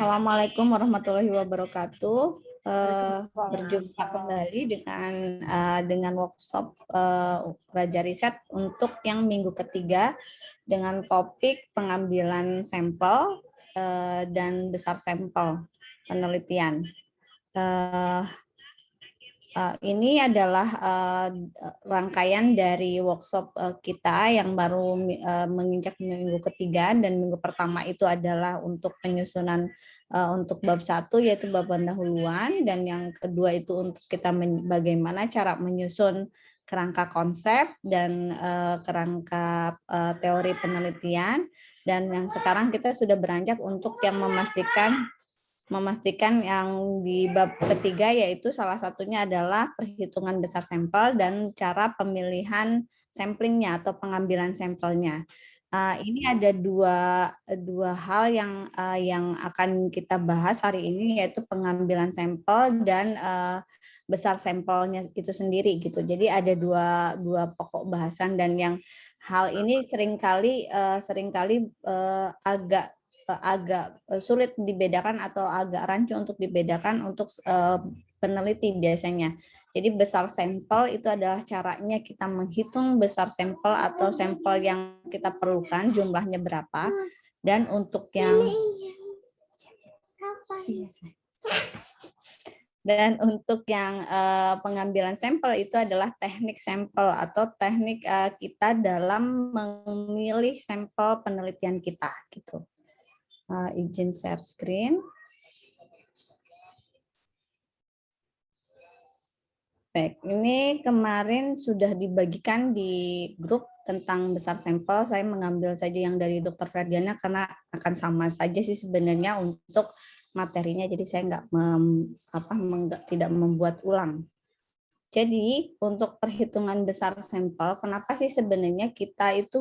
Assalamualaikum warahmatullahi wabarakatuh. Berjumpa kembali dengan workshop Raja Riset untuk yang minggu ketiga dengan topik pengambilan sampel dan besar sampel penelitian. Ini adalah rangkaian dari workshop kita yang baru menginjak minggu ketiga, dan minggu pertama itu adalah untuk penyusunan untuk bab 1 yaitu bab pendahuluan, dan yang kedua itu untuk kita bagaimana cara menyusun kerangka konsep dan kerangka teori penelitian, dan yang sekarang kita sudah beranjak untuk yang memastikan yang di bab ketiga, yaitu salah satunya adalah perhitungan besar sampel dan cara pemilihan samplingnya atau pengambilan sampelnya. Ini ada dua hal yang akan kita bahas hari ini, yaitu pengambilan sampel dan besar sampelnya itu sendiri gitu. Jadi ada dua pokok bahasan, dan yang hal ini seringkali agak sulit dibedakan atau agak rancu untuk dibedakan untuk peneliti biasanya. Jadi besar sampel itu adalah caranya kita menghitung besar sampel atau sampel yang kita perlukan jumlahnya berapa, dan untuk yang pengambilan sampel itu adalah teknik sampel atau teknik kita dalam memilih sampel penelitian kita gitu. Izin share screen. Baik, ini kemarin sudah dibagikan di grup tentang besar sampel. Saya mengambil saja yang dari Dr. Ferdiana karena akan sama saja sih sebenarnya untuk materinya, jadi saya tidak membuat ulang. Jadi untuk perhitungan besar sampel, kenapa sih sebenarnya kita itu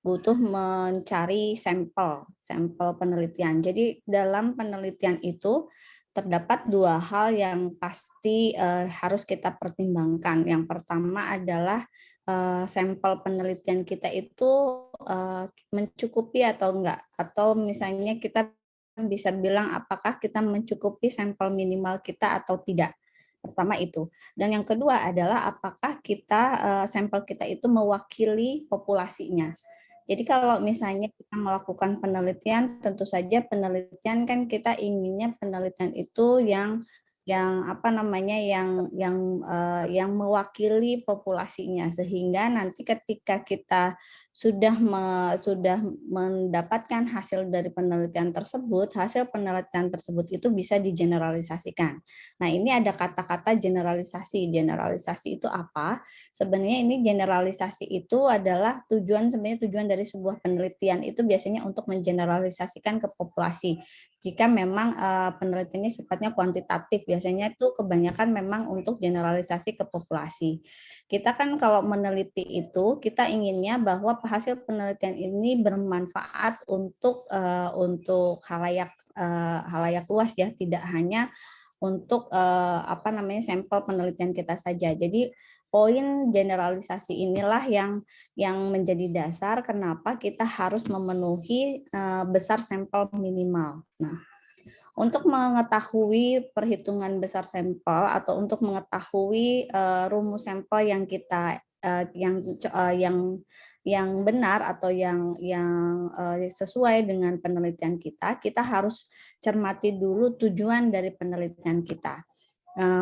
butuh mencari sampel penelitian. Jadi dalam penelitian itu terdapat dua hal yang pasti harus kita pertimbangkan. Yang pertama adalah sampel penelitian kita itu mencukupi atau enggak, atau misalnya kita bisa bilang apakah kita mencukupi sampel minimal kita atau tidak. Pertama itu. Dan yang kedua adalah apakah sampel kita itu mewakili populasinya. Jadi kalau misalnya kita melakukan penelitian, tentu saja penelitian kan kita inginnya penelitian itu yang mewakili populasinya, sehingga nanti ketika kita sudah mendapatkan hasil dari penelitian tersebut, hasil penelitian tersebut itu bisa digeneralisasikan. Nah, ini ada kata-kata generalisasi. Generalisasi itu apa? Sebenarnya ini generalisasi itu adalah tujuan dari sebuah penelitian itu biasanya untuk mengeneralisasikan ke populasi. Jika memang penelitiannya sifatnya kuantitatif, biasanya itu kebanyakan memang untuk generalisasi ke populasi. Kita kan kalau meneliti itu, kita inginnya bahwa hasil penelitian ini bermanfaat untuk halayak luas ya, tidak hanya untuk sampel penelitian kita saja. Jadi poin generalisasi inilah yang menjadi dasar kenapa kita harus memenuhi besar sampel minimal. Nah, untuk mengetahui perhitungan besar sampel atau untuk mengetahui rumus sampel yang kita yang benar atau yang sesuai dengan penelitian kita harus cermati dulu tujuan dari penelitian kita.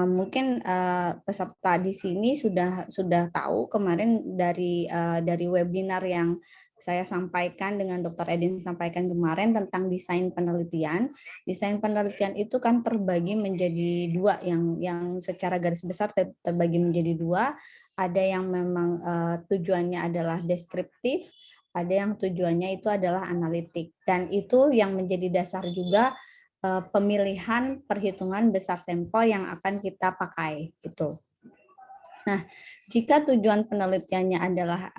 Mungkin peserta di sini sudah tahu kemarin dari webinar yang saya sampaikan dengan Dr. Edin sampaikan kemarin tentang desain penelitian. Desain penelitian itu kan terbagi menjadi dua, yang secara garis besar terbagi menjadi dua. Ada yang memang tujuannya adalah deskriptif, ada yang tujuannya itu adalah analitik, dan itu yang menjadi dasar juga pemilihan perhitungan besar sampel yang akan kita pakai gitu. Nah, jika tujuan penelitiannya adalah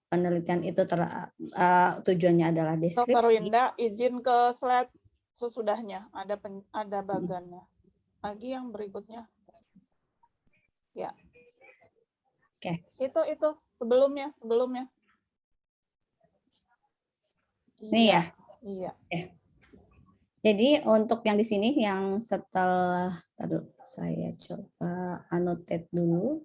penelitian itu tujuannya adalah deskripsi. Dr. Winda, izin ke slide sesudahnya, ada bagannya. Lagi yang berikutnya. Ya. Oke. Itu sebelumnya. Ini ya. Iya. Oke. Jadi untuk yang di sini yang setelah, aduh, saya coba annotate dulu.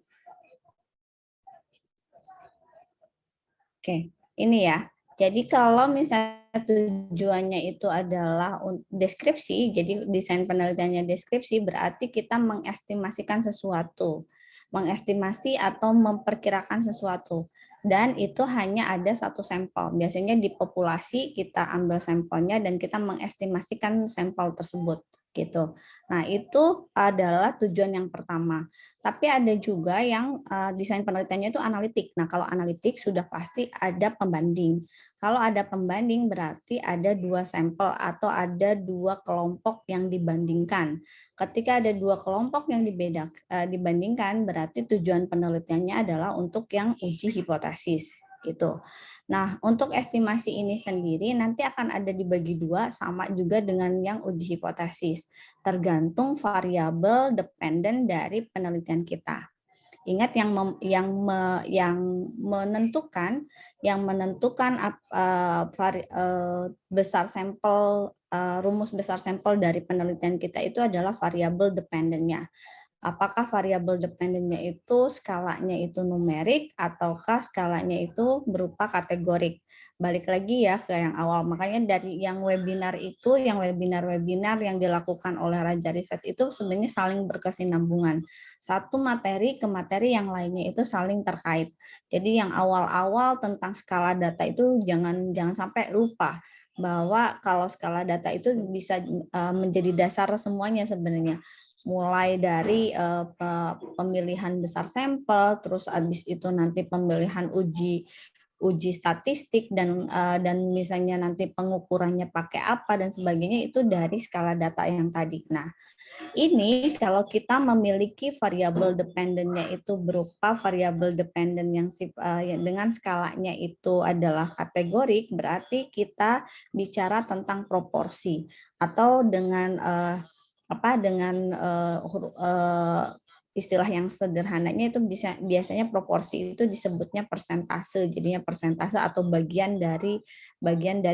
Oke, ini ya. Jadi kalau misalnya tujuannya itu adalah deskripsi, jadi desain penelitiannya deskripsi, berarti kita mengestimasikan sesuatu, mengestimasi atau memperkirakan sesuatu. Dan itu hanya ada satu sampel. Biasanya di populasi kita ambil sampelnya dan kita mengestimasikan sampel tersebut gitu. Nah, itu adalah tujuan yang pertama. Tapi ada juga yang desain penelitiannya itu analitik. Nah, kalau analitik sudah pasti ada pembanding. Kalau ada pembanding berarti ada dua sampel atau ada dua kelompok yang dibandingkan. Ketika ada dua kelompok yang dibandingkan, berarti tujuan penelitiannya adalah untuk yang uji hipotesis gitu. Nah, untuk estimasi ini sendiri nanti akan ada dibagi dua, sama juga dengan yang uji hipotesis, tergantung variabel dependen dari penelitian kita. Ingat yang menentukan besar sampel, rumus besar sampel dari penelitian kita itu adalah variabel dependennya. Apakah variabel dependennya itu skalanya itu numerik ataukah skalanya itu berupa kategorik. Balik lagi ya ke yang awal. Makanya dari yang webinar itu, yang webinar-webinar yang dilakukan oleh Raja Riset itu sebenarnya saling berkesinambungan. Satu materi ke materi yang lainnya itu saling terkait. Jadi yang awal-awal tentang skala data itu jangan sampai lupa bahwa kalau skala data itu bisa menjadi dasar semuanya sebenarnya, mulai dari pemilihan besar sampel, terus habis itu nanti pemilihan uji statistik dan misalnya nanti pengukurannya pakai apa dan sebagainya itu dari skala data yang tadi. Nah, ini kalau kita memiliki variabel dependennya itu berupa variabel dependen yang dengan skalanya itu adalah kategorik, berarti kita bicara tentang proporsi atau dengan istilah yang sederhananya itu biasanya proporsi itu disebutnya persentase, jadinya persentase atau bagian dari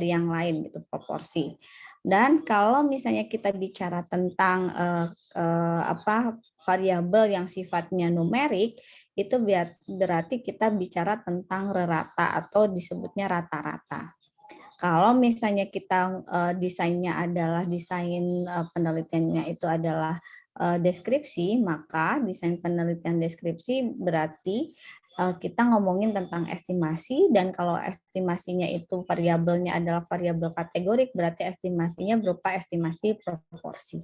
yang lain gitu, proporsi. Dan kalau misalnya kita bicara tentang variabel yang sifatnya numerik, itu berarti kita bicara tentang rata atau disebutnya rata-rata. Kalau misalnya kita desainnya adalah desain penelitiannya itu adalah deskripsi, maka desain penelitian deskripsi berarti kita ngomongin tentang estimasi, dan kalau estimasinya itu variabelnya adalah variabel kategorik, berarti estimasinya berupa estimasi proporsi.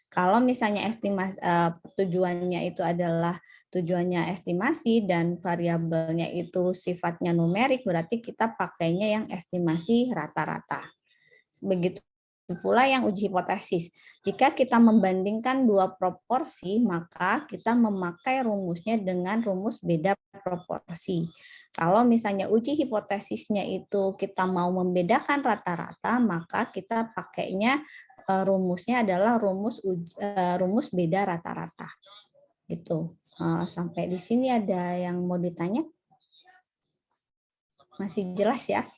Kalau misalnya tujuannya estimasi dan variabelnya itu sifatnya numerik, berarti kita pakainya yang estimasi rata-rata. Begitu pula yang uji hipotesis. Jika kita membandingkan dua proporsi, maka kita memakai rumusnya dengan rumus beda proporsi. Kalau misalnya uji hipotesisnya itu kita mau membedakan rata-rata, maka kita pakainya rumusnya adalah rumus beda rata-rata. Gitu. Sampai di sini ada yang mau ditanya? Masih jelas ya?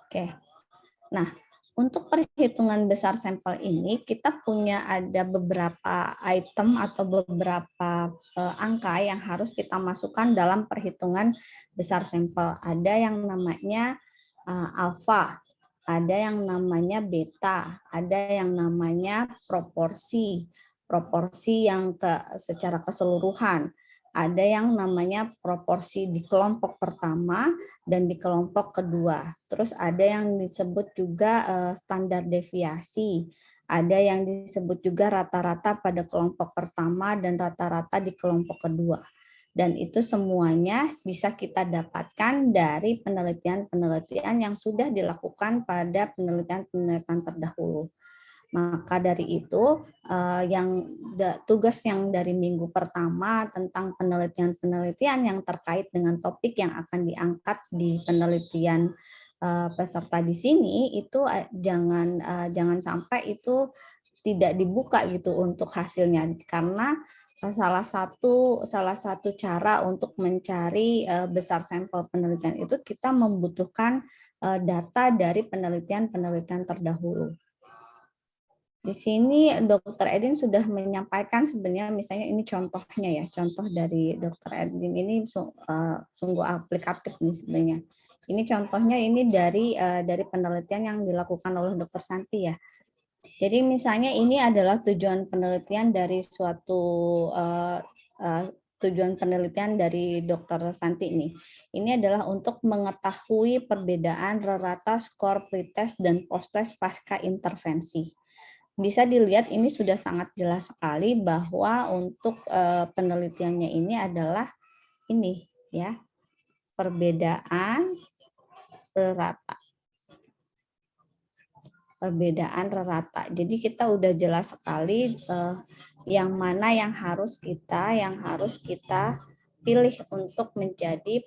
Oke. Nah, untuk perhitungan besar sampel ini, kita punya ada beberapa item atau beberapa angka yang harus kita masukkan dalam perhitungan besar sampel. Ada yang namanya alfa, ada yang namanya beta, ada yang namanya proporsi yang secara keseluruhan. Ada yang namanya proporsi di kelompok pertama dan di kelompok kedua. Terus ada yang disebut juga standar deviasi. Ada yang disebut juga rata-rata pada kelompok pertama dan rata-rata di kelompok kedua. Dan itu semuanya bisa kita dapatkan dari penelitian-penelitian yang sudah dilakukan pada penelitian-penelitian terdahulu. Maka dari itu, tugas yang dari minggu pertama tentang penelitian-penelitian yang terkait dengan topik yang akan diangkat di penelitian peserta di sini itu jangan sampai itu tidak dibuka gitu untuk hasilnya, karena salah satu cara untuk mencari besar sampel penelitian itu kita membutuhkan data dari penelitian-penelitian terdahulu. Di sini Dr. Edin sudah menyampaikan sebenarnya, misalnya ini contohnya ya, contoh dari Dr. Edin ini sungguh aplikatif nih sebenarnya. Ini contohnya ini dari penelitian yang dilakukan oleh Dr. Santi ya. Jadi misalnya ini adalah tujuan penelitian dari tujuan penelitian dari Dr. Santi ini. Ini adalah untuk mengetahui perbedaan rata skor pretest dan post-test pasca intervensi. Bisa dilihat ini sudah sangat jelas sekali bahwa untuk penelitiannya ini adalah ini ya, perbedaan rata. Perbedaan rata. Jadi kita udah jelas sekali yang mana yang harus kita pilih untuk menjadi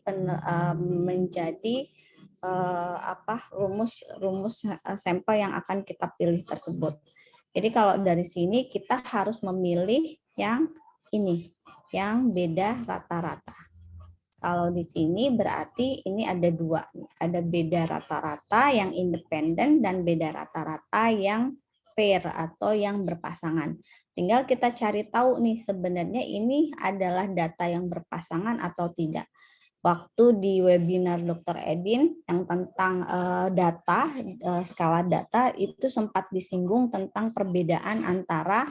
rumus sampel yang akan kita pilih tersebut. Jadi kalau dari sini kita harus memilih yang ini, yang beda rata-rata. Kalau di sini berarti ini ada dua, ada beda rata-rata yang independen dan beda rata-rata yang pair atau yang berpasangan. Tinggal kita cari tahu nih sebenarnya ini adalah data yang berpasangan atau tidak. Waktu di webinar Dr. Edin yang tentang data, skala data itu sempat disinggung tentang perbedaan antara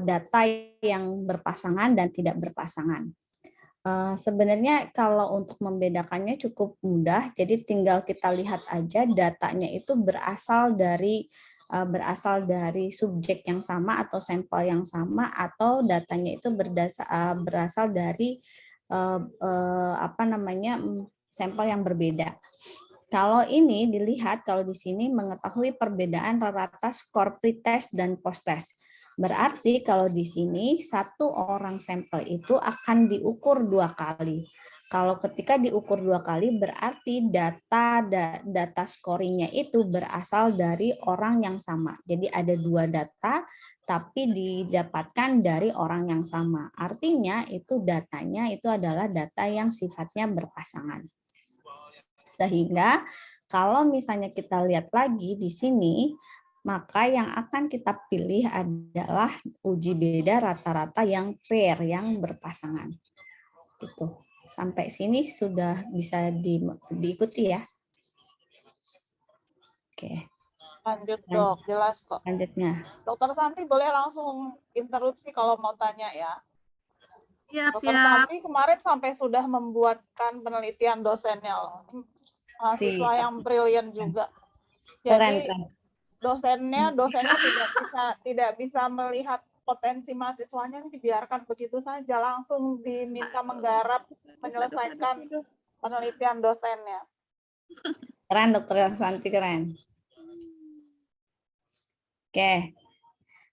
data yang berpasangan dan tidak berpasangan. Sebenarnya kalau untuk membedakannya cukup mudah, jadi tinggal kita lihat aja datanya itu berasal dari subjek yang sama atau sampel yang sama, atau datanya itu berasal dari sampel yang berbeda. Kalau ini dilihat, kalau di sini mengetahui perbedaan rata skor pretest dan post-test. Berarti kalau di sini satu orang sampel itu akan diukur 2 kali. Kalau ketika diukur 2 kali berarti data scoringnya itu berasal dari orang yang sama. Jadi ada 2 data tapi didapatkan dari orang yang sama. Artinya itu datanya itu adalah data yang sifatnya berpasangan. Sehingga kalau misalnya kita lihat lagi di sini, maka yang akan kita pilih adalah uji beda rata-rata yang pair, yang berpasangan. Gitu. Sampai sini sudah bisa diikuti ya. Oke. Lanjut dok, jelas kok. Lanjutnya. Dokter Santi boleh langsung interupsi kalau mau tanya ya. Siap, Dokter Santi kemarin sampai sudah membuatkan penelitian dosennya loh. Mahasiswa yang brilian juga. Jadi dosennya tidak bisa melihat potensi mahasiswanya, dibiarkan begitu saja, langsung diminta menggarap menyelesaikan penelitian dosennya. Keren Dokter Santi, keren. Oke.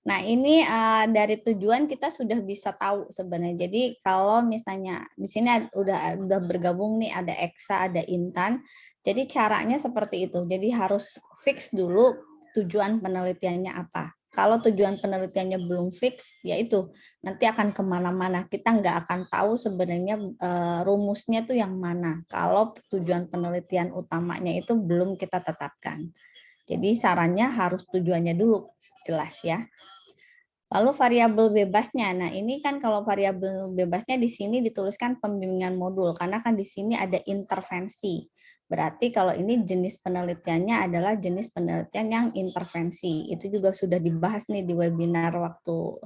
Nah, ini dari tujuan kita sudah bisa tahu sebenarnya. Jadi kalau misalnya di sini udah bergabung nih, ada Eksa, ada Intan. Jadi caranya seperti itu. Jadi harus fix dulu tujuan penelitiannya apa. Kalau tujuan penelitiannya belum fix, yaitu nanti akan kemana-mana. Kita nggak akan tahu sebenarnya rumusnya tuh yang mana. Kalau tujuan penelitian utamanya itu belum kita tetapkan. Jadi sarannya harus tujuannya dulu jelas ya. Lalu variabel bebasnya. Nah, ini kan kalau variabel bebasnya di sini dituliskan pembimbingan modul karena kan di sini ada intervensi. Berarti kalau ini jenis penelitiannya adalah jenis penelitian yang intervensi. Itu juga sudah dibahas nih di webinar waktu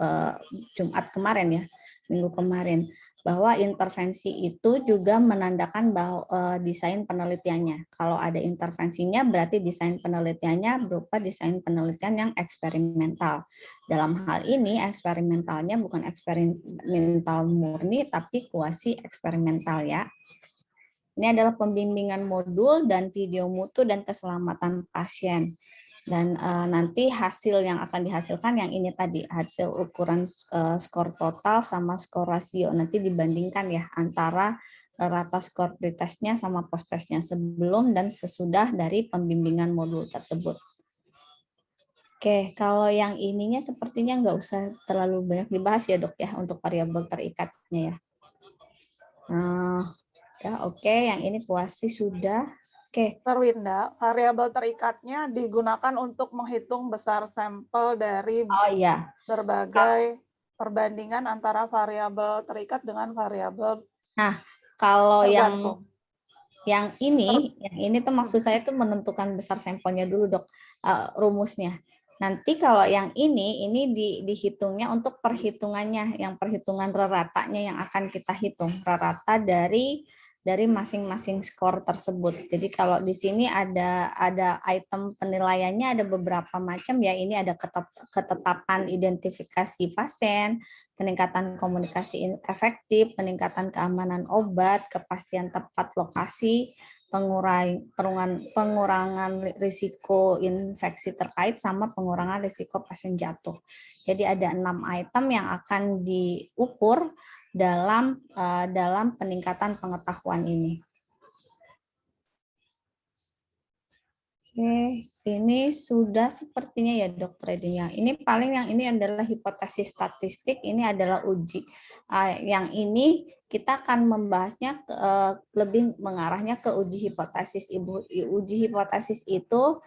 Jumat kemarin ya, minggu kemarin. Bahwa intervensi itu juga menandakan bahwa desain penelitiannya. Kalau ada intervensinya berarti desain penelitiannya berupa desain penelitian yang eksperimental. Dalam hal ini eksperimentalnya bukan eksperimental murni tapi kuasi eksperimental ya. Ini adalah pembimbingan modul dan video mutu dan keselamatan pasien. Dan nanti hasil yang akan dihasilkan yang ini tadi, hasil ukuran skor total sama skor rasio. Nanti dibandingkan ya antara rata skor pretestnya sama post-testnya sebelum dan sesudah dari pembimbingan modul tersebut. Oke, kalau yang ininya sepertinya nggak usah terlalu banyak dibahas ya dok ya untuk variabel terikatnya ya. Ya oke, yang ini kuasi sudah. Oke. Dr. Winda, variabel terikatnya digunakan untuk menghitung besar sampel dari Oh iya. berbagai perbandingan antara variabel terikat dengan variabel Nah, kalau tergantung. yang ini tuh maksud saya tuh menentukan besar sampelnya dulu dok, rumusnya. Nanti kalau yang ini dihitungnya untuk perhitungannya, yang perhitungan reratanya yang akan kita hitung, rerata dari masing-masing skor tersebut. Jadi kalau di sini ada item penilaiannya ada beberapa macam ya. Ini ada ketetapan identifikasi pasien, peningkatan komunikasi efektif, peningkatan keamanan obat, kepastian tepat lokasi, pengurangan risiko infeksi terkait sama pengurangan risiko pasien jatuh. Jadi ada 6 item yang akan diukur dalam peningkatan pengetahuan ini. Oke, ini sudah sepertinya ya dokter Edinya. Ini paling yang ini adalah hipotesis statistik, ini adalah uji. Yang ini kita akan membahasnya lebih mengarahnya ke uji hipotesis. Uji hipotesis itu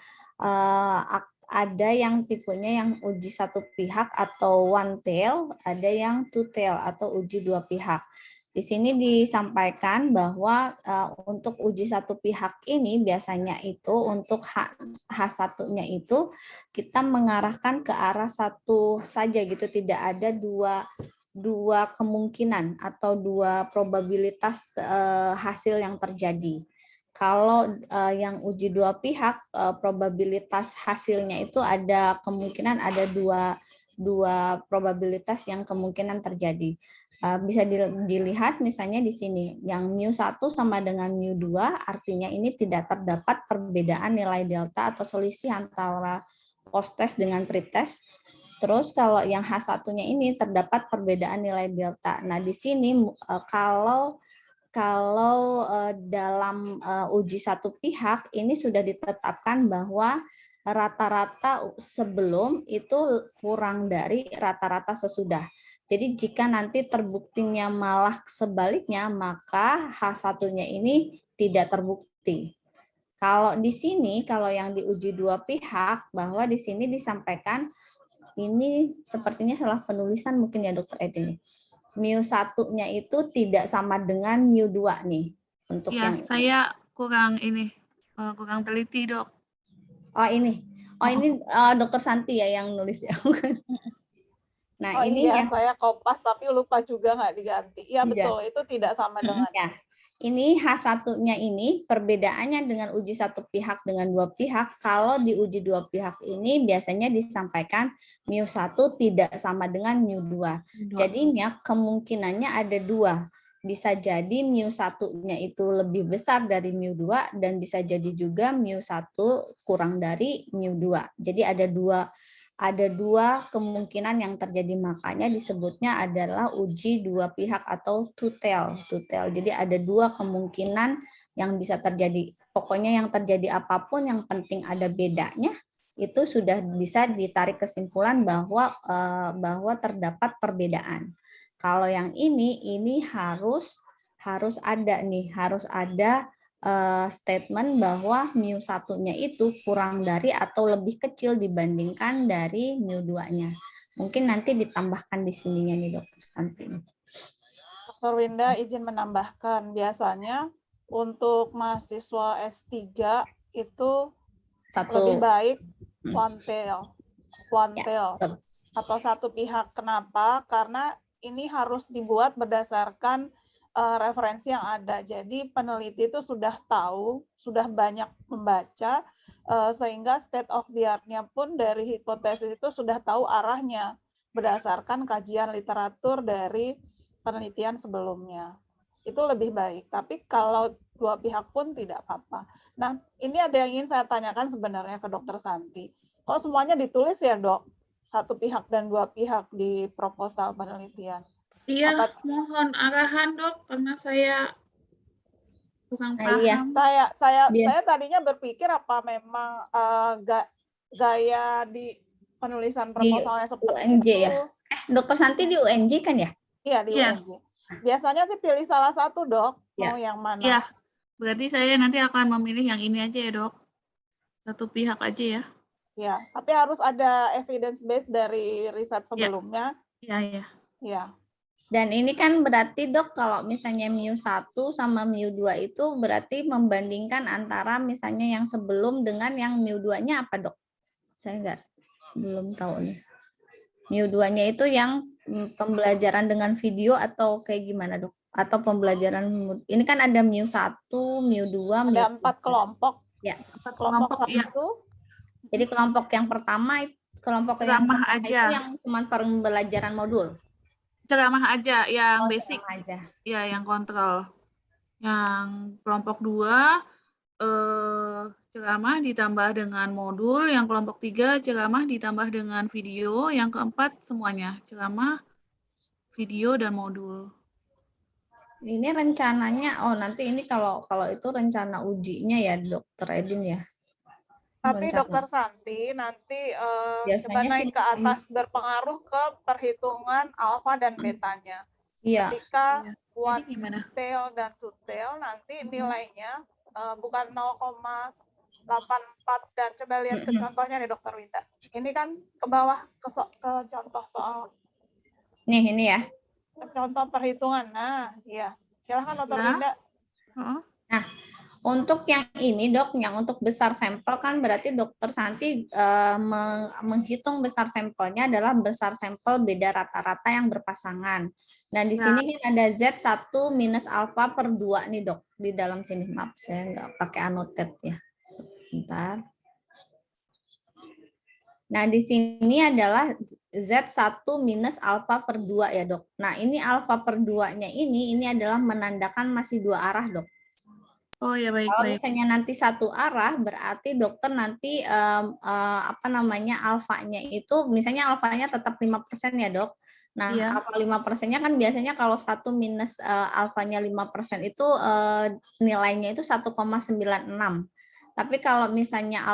ada yang tipenya yang uji satu pihak atau one tail, ada yang two tail atau uji dua pihak. Di sini disampaikan bahwa untuk uji satu pihak ini biasanya itu untuk H1-nya itu kita mengarahkan ke arah satu saja gitu, tidak ada dua kemungkinan atau dua probabilitas hasil yang terjadi. Kalau yang uji dua pihak, probabilitas hasilnya itu ada kemungkinan ada dua probabilitas yang kemungkinan terjadi. Bisa dilihat misalnya di sini, yang mu1 sama dengan mu2, artinya ini tidak terdapat perbedaan nilai delta atau selisih antara post-test dengan pre-test. Terus kalau yang H1-nya ini terdapat perbedaan nilai delta. Nah, di sini kalau dalam uji satu pihak ini sudah ditetapkan bahwa rata-rata sebelum itu kurang dari rata-rata sesudah. Jadi jika nanti terbuktinya malah sebaliknya, maka H1-nya ini tidak terbukti. Kalau di sini, kalau yang diuji dua pihak, bahwa di sini disampaikan, ini sepertinya salah penulisan mungkin ya dokter Edin. mu1-nya itu tidak sama dengan mu2 nih. Untuk ya, yang saya kurang teliti dok. Oh ini dokter Santi ya yang nulis ya. Nah, ini iya, yang saya kopas tapi lupa juga nggak diganti. Iya betul, itu tidak sama dengan. Ya. Ini H1-nya ini perbedaannya dengan uji satu pihak dengan dua pihak. Kalau di uji dua pihak ini biasanya disampaikan mu1 tidak sama dengan mu2. Jadinya kemungkinannya ada dua. Bisa jadi mu1-nya itu lebih besar dari mu2 dan bisa jadi juga mu1 kurang dari mu2. Jadi ada dua kemungkinan yang terjadi, makanya disebutnya adalah uji dua pihak atau two tail. Jadi ada dua kemungkinan yang bisa terjadi. Pokoknya yang terjadi apapun yang penting ada bedanya, itu sudah bisa ditarik kesimpulan bahwa terdapat perbedaan. Kalau yang ini harus ada statement bahwa mu1-nya itu kurang dari atau lebih kecil dibandingkan dari mu2-nya. Mungkin nanti ditambahkan di sininya nih Dokter Santi. Dr. Winda izin menambahkan, biasanya untuk mahasiswa S3 itu lebih baik one tail atau satu pihak. Kenapa? Karena ini harus dibuat berdasarkan referensi yang ada. Jadi peneliti itu sudah tahu, sudah banyak membaca, sehingga state of the art-nya pun dari hipotesis itu sudah tahu arahnya berdasarkan kajian literatur dari penelitian sebelumnya. Itu lebih baik. Tapi kalau dua pihak pun tidak apa-apa. Nah, ini ada yang ingin saya tanyakan sebenarnya ke Dokter Santi. Kok semuanya ditulis ya, Dok? Satu pihak dan dua pihak di proposal penelitian. Iya, mohon arahan dok, karena saya kurang paham. Iya. Saya tadinya berpikir apa memang gaya di penulisan Di proposalnya seperti UNJ itu. ya? Dokter Santi di UNJ kan ya? Iya, di Iya. UNJ. Biasanya sih pilih salah satu, Dok. Iya. Mau yang mana? Iya, berarti saya nanti akan memilih yang ini aja ya, Dok. Satu pihak aja ya. Ya, tapi harus ada evidence base dari riset sebelumnya. Iya, iya. Ya. Dan ini kan berarti dok kalau misalnya MIU 1 sama MIU 2 itu berarti membandingkan antara misalnya yang sebelum dengan yang MIU 2-nya apa dok? Saya belum tahu nih. MIU 2-nya itu yang pembelajaran dengan video atau kayak gimana dok? Atau pembelajaran, ini kan ada MIU 1, MIU 2, MIU 3. Ada 4 kelompok. Ya. 4 kelompok Iya. itu. Jadi kelompok yang pertama, kelompok yang Ceramah pertama aja. itu yang cuma pembelajaran modul. Ceramah aja, yang Oh, basic. ceramah aja. Ya, yang kontrol. Yang kelompok 2 ceramah ditambah dengan modul, yang kelompok 3 ceramah ditambah dengan video, yang keempat semuanya ceramah, video dan modul. Ini rencananya, nanti ini kalau itu rencana ujinya ya Dokter Edin ya. Tapi Rencana. Dokter Santi nanti coba Biasanya naik sih ke atas berpengaruh ke perhitungan alfa dan betanya. Iya. Ketika Iya. buat Jadi gimana? tail dan two tail nanti nilainya bukan 0,84 dan coba lihat ke contohnya nih Dokter Winda. Ini kan ke bawah ke contoh soal. Nih ini ya. Contoh perhitungan. Nah, iya. Silakan Dokter Ya. Winda. Nah, untuk yang ini dok, yang untuk besar sampel kan berarti Dokter Santi menghitung besar sampelnya adalah besar sampel beda rata-rata yang berpasangan. Nah di sini kan ada Z1 minus alfa per 2 nih dok, di dalam sini. Maaf saya nggak pakai annotate ya. Sebentar. Nah di sini adalah Z1 minus alfa per 2 ya dok. Nah ini alfa per 2-nya ini adalah menandakan masih dua arah dok. Oh ya baik. Kalau misalnya nanti satu arah berarti dokter nanti alfanya itu misalnya alfanya tetap 5% ya dok. Nah alfa 5%-nya kan biasanya kalau 1 minus alfanya 5% itu nilainya itu 1,96. Tapi kalau misalnya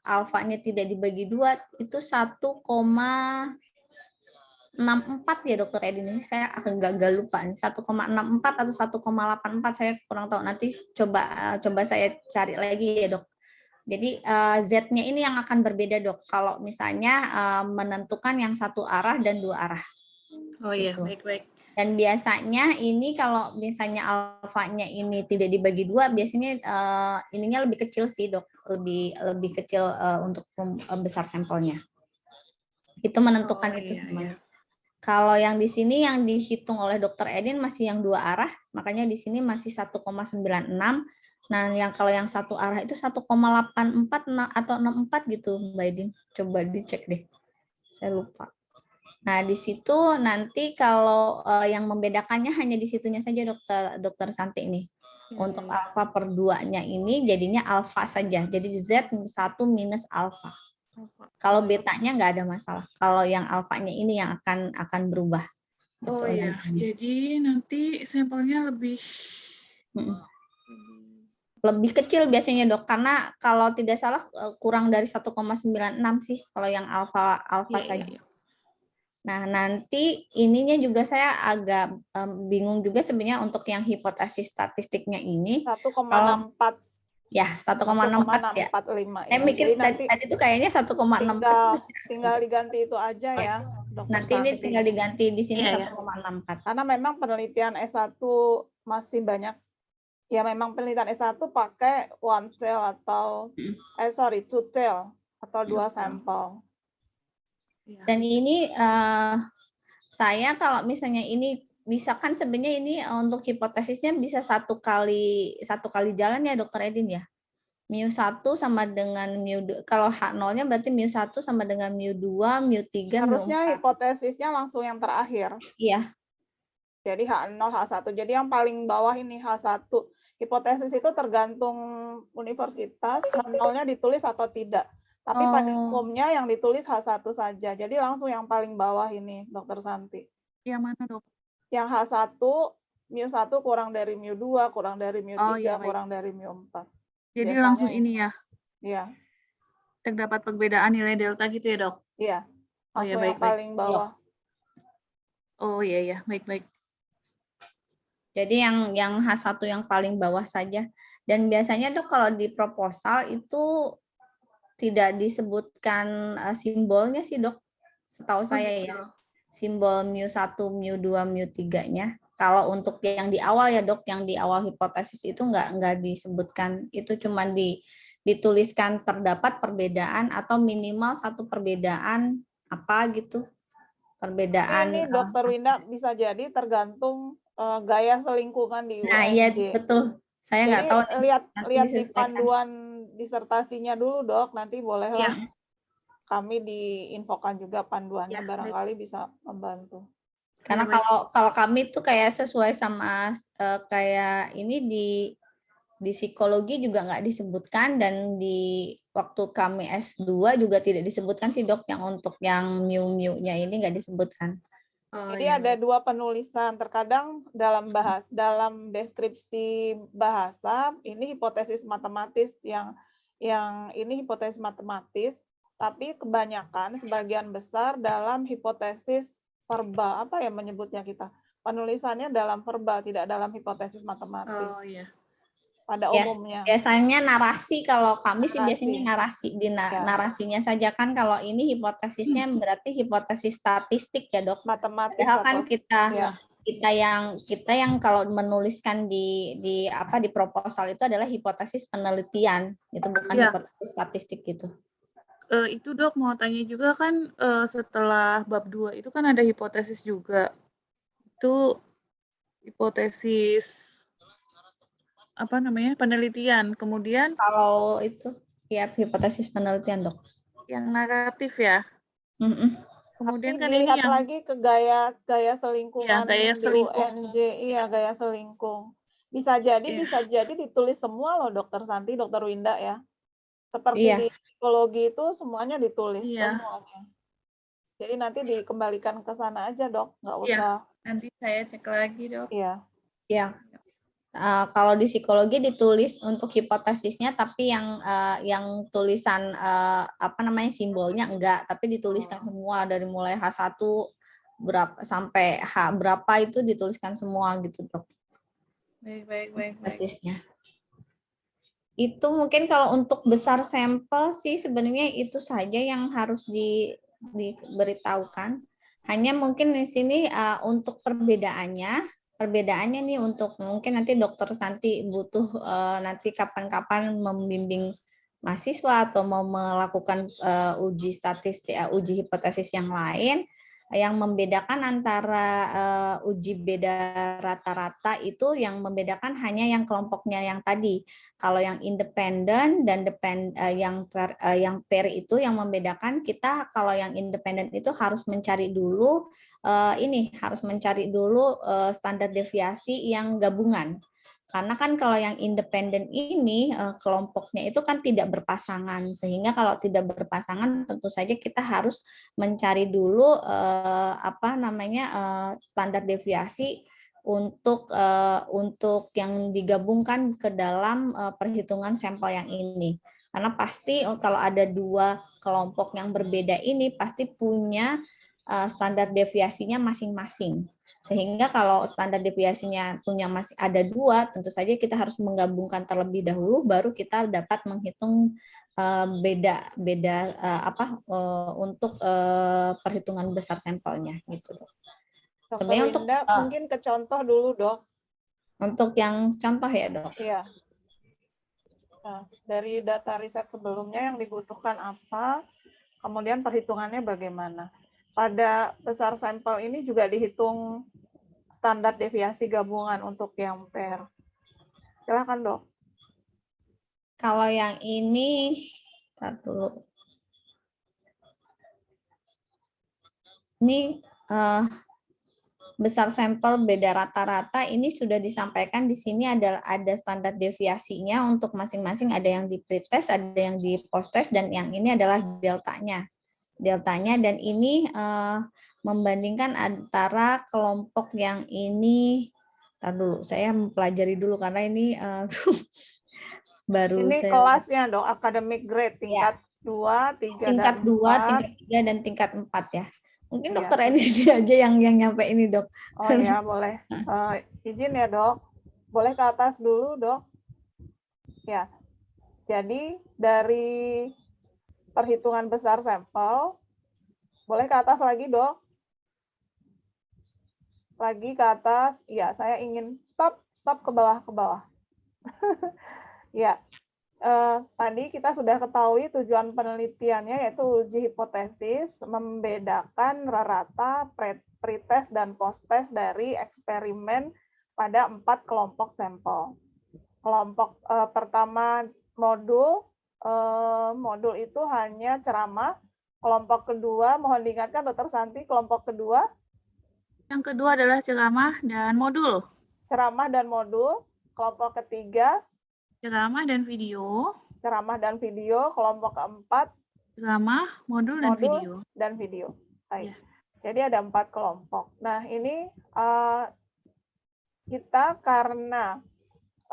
alfanya tidak dibagi 2 itu 1,64 ya Dokter Edin, saya agak lupa nih 1,64 atau 1,84 saya kurang tahu, nanti coba saya cari lagi ya dok. Jadi Z-nya ini yang akan berbeda dok kalau misalnya menentukan yang satu arah dan dua arah. Oh iya, gitu. baik. Dan biasanya ini kalau misalnya alfanya ini tidak dibagi 2 biasanya ininya lebih kecil sih dok, lebih kecil untuk besar sampelnya. Itu menentukan itu semuanya. Kalau yang di sini yang dihitung oleh Dokter Edin masih yang dua arah, makanya di sini masih 1,96. Nah, yang kalau yang satu arah itu 1,84 atau 64 gitu, Mbak Edin. Coba dicek deh. Saya lupa. Nah, di situ nanti kalau yang membedakannya hanya di situnya saja Dokter Santi ini. Untuk alfa per 2-nya ini jadinya alfa saja. Jadi Z1 minus alfa. Kalau betanya nggak ada masalah. Kalau yang alfanya ini yang akan berubah. Oh iya, jadi nanti sampelnya lebih kecil biasanya dok, karena kalau tidak salah kurang dari 1,96 sih kalau yang alfa saja. Iya. Nah nanti ininya juga saya agak bingung juga sebenarnya untuk yang hipotesis statistiknya ini. 1,64. Ya, 1,64 ya. Saya mikir tadi itu kayaknya 1,64. Tinggal diganti itu aja ya. Nanti ini tinggal diganti di sini 1,64. Karena memang penelitian S1 masih banyak. Ya memang penelitian S1 pakai one cell atau two cell atau 2 sampel. Dan ini saya kalau misalnya ini bisa kan sebenarnya ini untuk hipotesisnya bisa satu kali jalan ya Dokter Edin ya. MIU 1 sama dengan MIU 2. Kalau H0-nya berarti MIU 1 sama dengan MIU 2, MIU 3, Harusnya MIU 4. hipotesisnya langsung yang terakhir. Iya. Jadi H0, H1. Jadi yang paling bawah ini H1. Hipotesis itu tergantung universitas, H0-nya ditulis atau tidak. Tapi pada umumnya yang ditulis H1 saja. Jadi langsung yang paling bawah ini, Dokter Santi. Yang mana, Dok? Yang H1, MIU 1 kurang dari MIU 2, kurang dari MIU 3, kurang dari MIU 4. Jadi biasanya langsung ini ya? Iya. Terdapat perbedaan nilai delta gitu ya, Dok? Iya, Oh ya, langsung yang baik-baik. paling bawah. Oh iya ya, baik-baik. Jadi yang H1 yang paling bawah saja. Dan biasanya Dok kalau di proposal itu tidak disebutkan simbolnya sih Dok. Setahu saya ya. Simbol mu1, mu2, mu3-nya. Kalau untuk yang di awal ya Dok, yang di awal hipotesis itu nggak disebutkan. Itu cuma dituliskan terdapat perbedaan atau minimal satu perbedaan apa gitu. Perbedaan. Ini Dokter Winda bisa jadi tergantung gaya selingkungan di Nah, iya UNJ. betul. Saya nggak Jadi tahu lihat nanti di disesuaikan. panduan disertasinya dulu Dok, nanti bolehlah Ya. kami diinfokan juga panduannya, Ya, barangkali bisa membantu. Karena Ya, baik. kalau kami tuh kayak sesuai sama kayak ini di psikologi juga nggak disebutkan, dan di waktu kami S2 juga tidak disebutkan sih Dok, yang untuk yang mu-nya ini nggak disebutkan. Oh, Jadi ya, ada baik. dua penulisan, terkadang dalam deskripsi bahasa ini hipotesis matematis yang ini hipotesis matematis, tapi kebanyakan sebagian besar dalam hipotesis verbal, apa ya menyebutnya kita? Penulisannya dalam verbal, tidak dalam hipotesis matematis. Oh iya. Pada Ya, umumnya. biasanya narasi, kalau kami sih Narasi. biasanya narasi di Ya. narasinya saja kan. Kalau ini hipotesisnya berarti hipotesis statistik ya Dok. Matematis Padahal kan atau kita ya. kita yang kalau menuliskan di proposal itu adalah hipotesis penelitian, itu bukan Iya. hipotesis statistik gitu. Itu Dok mau tanya juga kan, setelah bab 2 itu kan ada hipotesis juga. Itu hipotesis apa namanya, penelitian. Kemudian Kalau itu ya hipotesis penelitian Dok. yang naratif ya. Kemudian Tapi kan ini dilihat yang lagi ke gaya selingkungan gaya di selingkuh. UNJ, iya gaya selingkuh. Bisa jadi ditulis semua loh Dokter Santi, Dokter Winda ya. Seperti di psikologi itu semuanya ditulis semuanya. Jadi nanti dikembalikan ke sana aja Dok, nggak usah. Nanti saya cek lagi Dok. Iya. Ya. Kalau di psikologi ditulis untuk hipotesisnya, tapi yang tulisan apa namanya simbolnya enggak, tapi dituliskan semua dari mulai H1 berapa sampai H berapa itu dituliskan semua gitu Dok. Baik. Hipotesisnya. Itu mungkin kalau untuk besar sampel sih sebenarnya itu saja yang harus diberitahukan. Hanya mungkin di sini untuk perbedaannya nih, untuk mungkin nanti Dokter Santi butuh nanti kapan-kapan membimbing mahasiswa atau mau melakukan uji statistik, uji hipotesis yang lain. Yang membedakan antara uji beda rata-rata itu, yang membedakan hanya yang kelompoknya yang tadi. Kalau yang independen dan yang pair itu yang membedakan kita, kalau yang independen itu harus mencari dulu standar deviasi yang gabungan. Karena kan kalau yang independen ini kelompoknya itu kan tidak berpasangan, sehingga kalau tidak berpasangan tentu saja kita harus mencari dulu standar deviasi untuk yang digabungkan ke dalam perhitungan sampel yang ini. Karena pasti kalau ada dua kelompok yang berbeda ini pasti punya standar deviasinya masing-masing. Sehingga kalau standar deviasinya masih ada dua, tentu saja kita harus menggabungkan terlebih dahulu, baru kita dapat menghitung untuk perhitungan besar sampelnya gitu. Sebenarnya untuk mungkin ke contoh dulu Dok. Untuk yang contoh ya Dok. Iya. Nah, dari data riset sebelumnya yang dibutuhkan apa, kemudian perhitungannya bagaimana. Pada besar sampel ini juga dihitung standar deviasi gabungan untuk yang pair. Silakan Dok. Kalau yang ini, tar dulu. Ini besar sampel beda rata-rata ini sudah disampaikan di sini, ada standar deviasinya untuk masing-masing, ada yang di pretest, ada yang di posttest, dan yang ini adalah deltanya, dan ini membandingkan antara kelompok yang ini. Ntar dulu, saya mempelajari dulu karena ini baru ini kelasnya Dok, academic grade tingkat 2, 3, tingkat dan 2, 4. tingkat 3, dan tingkat 4 ya. Mungkin Iya. dokter Edi aja yang nyampe ini, Dok. Oh ya, boleh. Izin ya, Dok. Boleh ke atas dulu, Dok. Ya. Jadi dari perhitungan besar sampel, boleh ke atas lagi, Dok. Lagi ke atas. Ya, saya ingin stop ke bawah, ke bawah. Ya. Tadi kita sudah ketahui tujuan penelitiannya yaitu uji hipotesis, membedakan rata, pretest, dan posttest dari eksperimen pada 4 kelompok sampel. Kelompok pertama modul itu hanya ceramah. Kelompok kedua, mohon diingatkan Dr. Santi, kelompok kedua. Yang kedua adalah ceramah dan modul. Ceramah dan modul. Kelompok ketiga, ceramah dan video. Ceramah dan video. Kelompok keempat, ceramah, modul, dan video. Baik. Ya. Jadi ada 4 kelompok. Nah, ini kita karena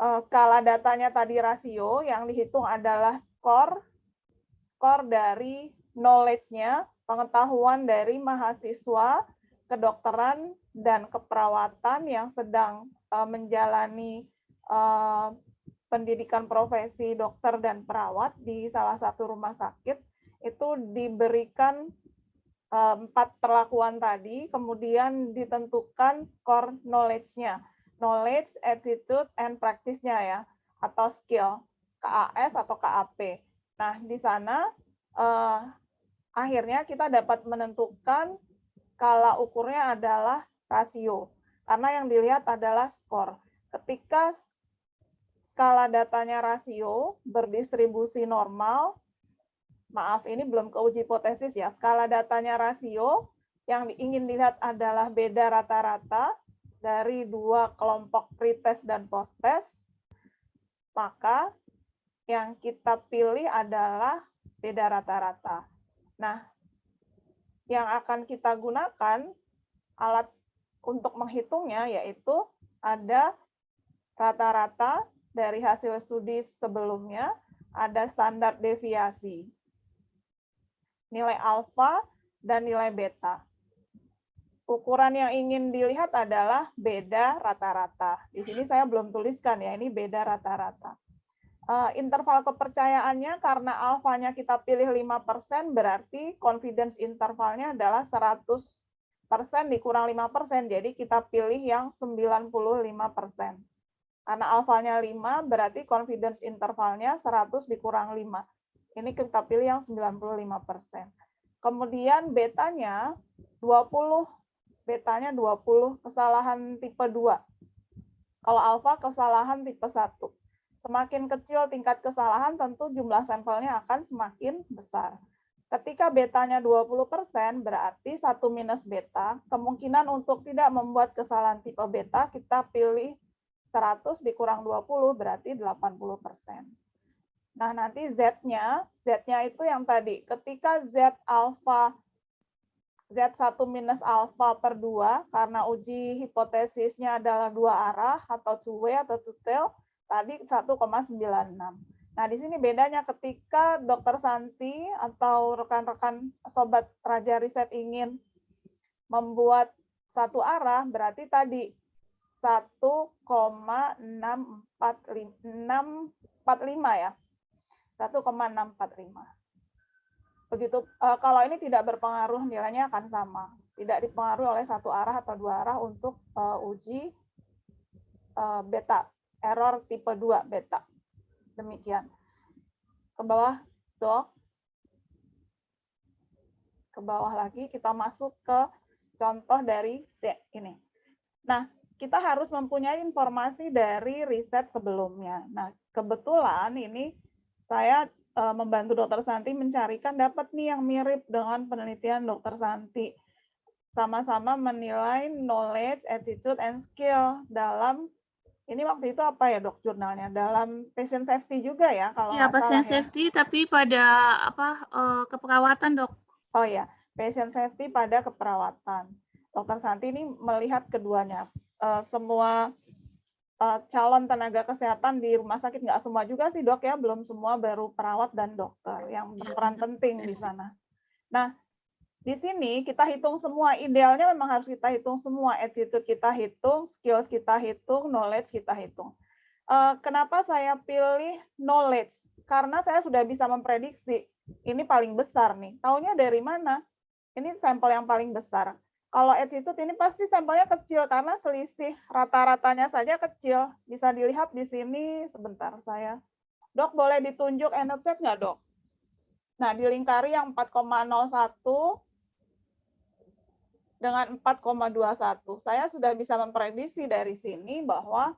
skala datanya tadi rasio, yang dihitung adalah skor dari knowledge-nya, pengetahuan dari mahasiswa kedokteran dan keperawatan yang sedang menjalani pendidikan profesi dokter dan perawat di salah satu rumah sakit, itu diberikan 4 perlakuan tadi, kemudian ditentukan skor knowledge-nya. Knowledge, attitude, and practice-nya ya, atau skill, KAS atau KAP. Nah, di sana akhirnya kita dapat menentukan skala ukurnya adalah rasio, karena yang dilihat adalah skor. Ketika skala datanya rasio berdistribusi normal, maaf ini belum ke uji hipotesis ya, skala datanya rasio, yang ingin dilihat adalah beda rata-rata dari 2 kelompok pretest dan posttest, maka yang kita pilih adalah beda rata-rata. Nah, yang akan kita gunakan alat untuk menghitungnya yaitu ada rata-rata dari hasil studi sebelumnya, ada standar deviasi, nilai alfa, dan nilai beta. Ukuran yang ingin dilihat adalah beda rata-rata. Di sini saya belum tuliskan ya, ini beda rata-rata. Interval kepercayaannya karena alfanya kita pilih 5%, berarti confidence intervalnya adalah 100% dikurang 5%, jadi kita pilih yang 95%. Karena alfanya 5, berarti confidence intervalnya 100 dikurang 5. Ini kita pilih yang 95%. Kemudian betanya 20, kesalahan tipe 2. Kalau alfa kesalahan tipe 1. Semakin kecil tingkat kesalahan, tentu jumlah sampelnya akan semakin besar. Ketika betanya 20%, berarti 1 minus beta, kemungkinan untuk tidak membuat kesalahan tipe beta, kita pilih 100 dikurang 20, berarti 80%. Nah, nanti Z-nya itu yang tadi, ketika Z alfa, Z1 minus alfa per 2, karena uji hipotesisnya adalah 2 arah, atau two-way atau two-tail, tadi 1,96. Nah, di sini bedanya ketika Dr. Santi atau rekan-rekan sobat Raja Riset ingin membuat satu arah, berarti tadi 1,645 ya. 1,645. Begitu, kalau ini tidak berpengaruh, nilainya akan sama. Tidak dipengaruhi oleh satu arah atau 2 arah untuk uji beta. Error tipe 2 beta. Demikian. Ke bawah, Dok. Ke bawah lagi, kita masuk ke contoh dari ini. Nah, kita harus mempunyai informasi dari riset sebelumnya. Nah, kebetulan ini saya membantu Dr. Santi mencarikan dapat nih yang mirip dengan penelitian Dr. Santi. Sama-sama menilai knowledge, attitude, and skill dalam ini waktu itu apa ya dok jurnalnya, dalam patient safety juga ya kalau ya, nggak salah patient safety tapi pada keperawatan dok. Oh ya, patient safety pada keperawatan. Dr. Santi ini melihat keduanya, semua calon tenaga kesehatan di rumah sakit, nggak semua juga sih dok ya, belum semua, baru perawat dan dokter yang berperan penting di sana. Nah, di sini kita hitung semua, idealnya memang harus kita hitung semua, attitude kita hitung, skills kita hitung, knowledge kita hitung. Kenapa saya pilih knowledge? Karena saya sudah bisa memprediksi, ini paling besar nih. Taunya dari mana? Ini sampel yang paling besar. Kalau attitude ini pasti sampelnya kecil karena selisih rata-ratanya saja kecil. Bisa dilihat di sini sebentar saya. Dok, boleh ditunjuk NZ nggak dok? Nah, dilingkari yang 4,01 dengan 4,21. Saya sudah bisa memprediksi dari sini bahwa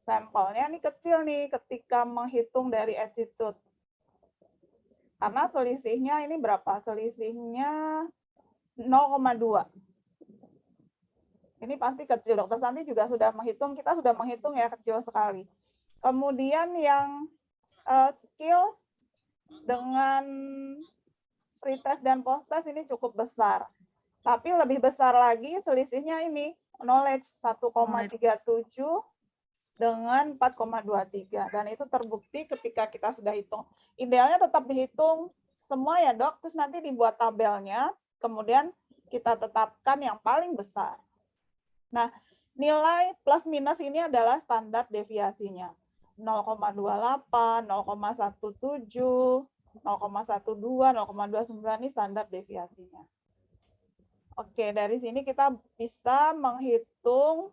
sampelnya ini kecil nih ketika menghitung dari attitude. Karena selisihnya ini berapa? Selisihnya 0,2. Ini pasti kecil. Dokter Santi juga sudah menghitung, kita sudah menghitung ya, kecil sekali. Kemudian yang skills dengan pretest dan posttest ini cukup besar. Tapi lebih besar lagi selisihnya ini, knowledge 1,37 dengan 4,23. Dan itu terbukti ketika kita sudah hitung. Idealnya tetap dihitung semua ya dok, terus nanti dibuat tabelnya, kemudian kita tetapkan yang paling besar. Nah, nilai plus minus ini adalah standar deviasinya. 0,28, 0,17, 0,12, 0,29 ini standar deviasinya. Oke, dari sini kita bisa menghitung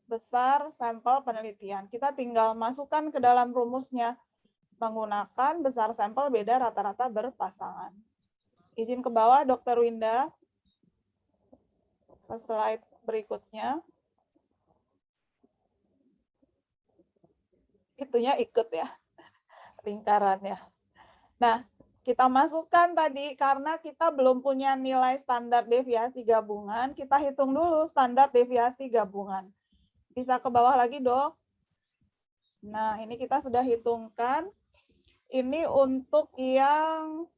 besar sampel penelitian. Kita tinggal masukkan ke dalam rumusnya menggunakan besar sampel beda rata-rata berpasangan. Izin ke bawah, Dr. Winda. Ke slide berikutnya. Itunya ikut ya, lingkarannya. Nah, kita masukkan tadi, karena kita belum punya nilai standar deviasi gabungan, kita hitung dulu standar deviasi gabungan. Bisa ke bawah lagi, dok? Nah, ini kita sudah hitungkan. Ini untuk yang,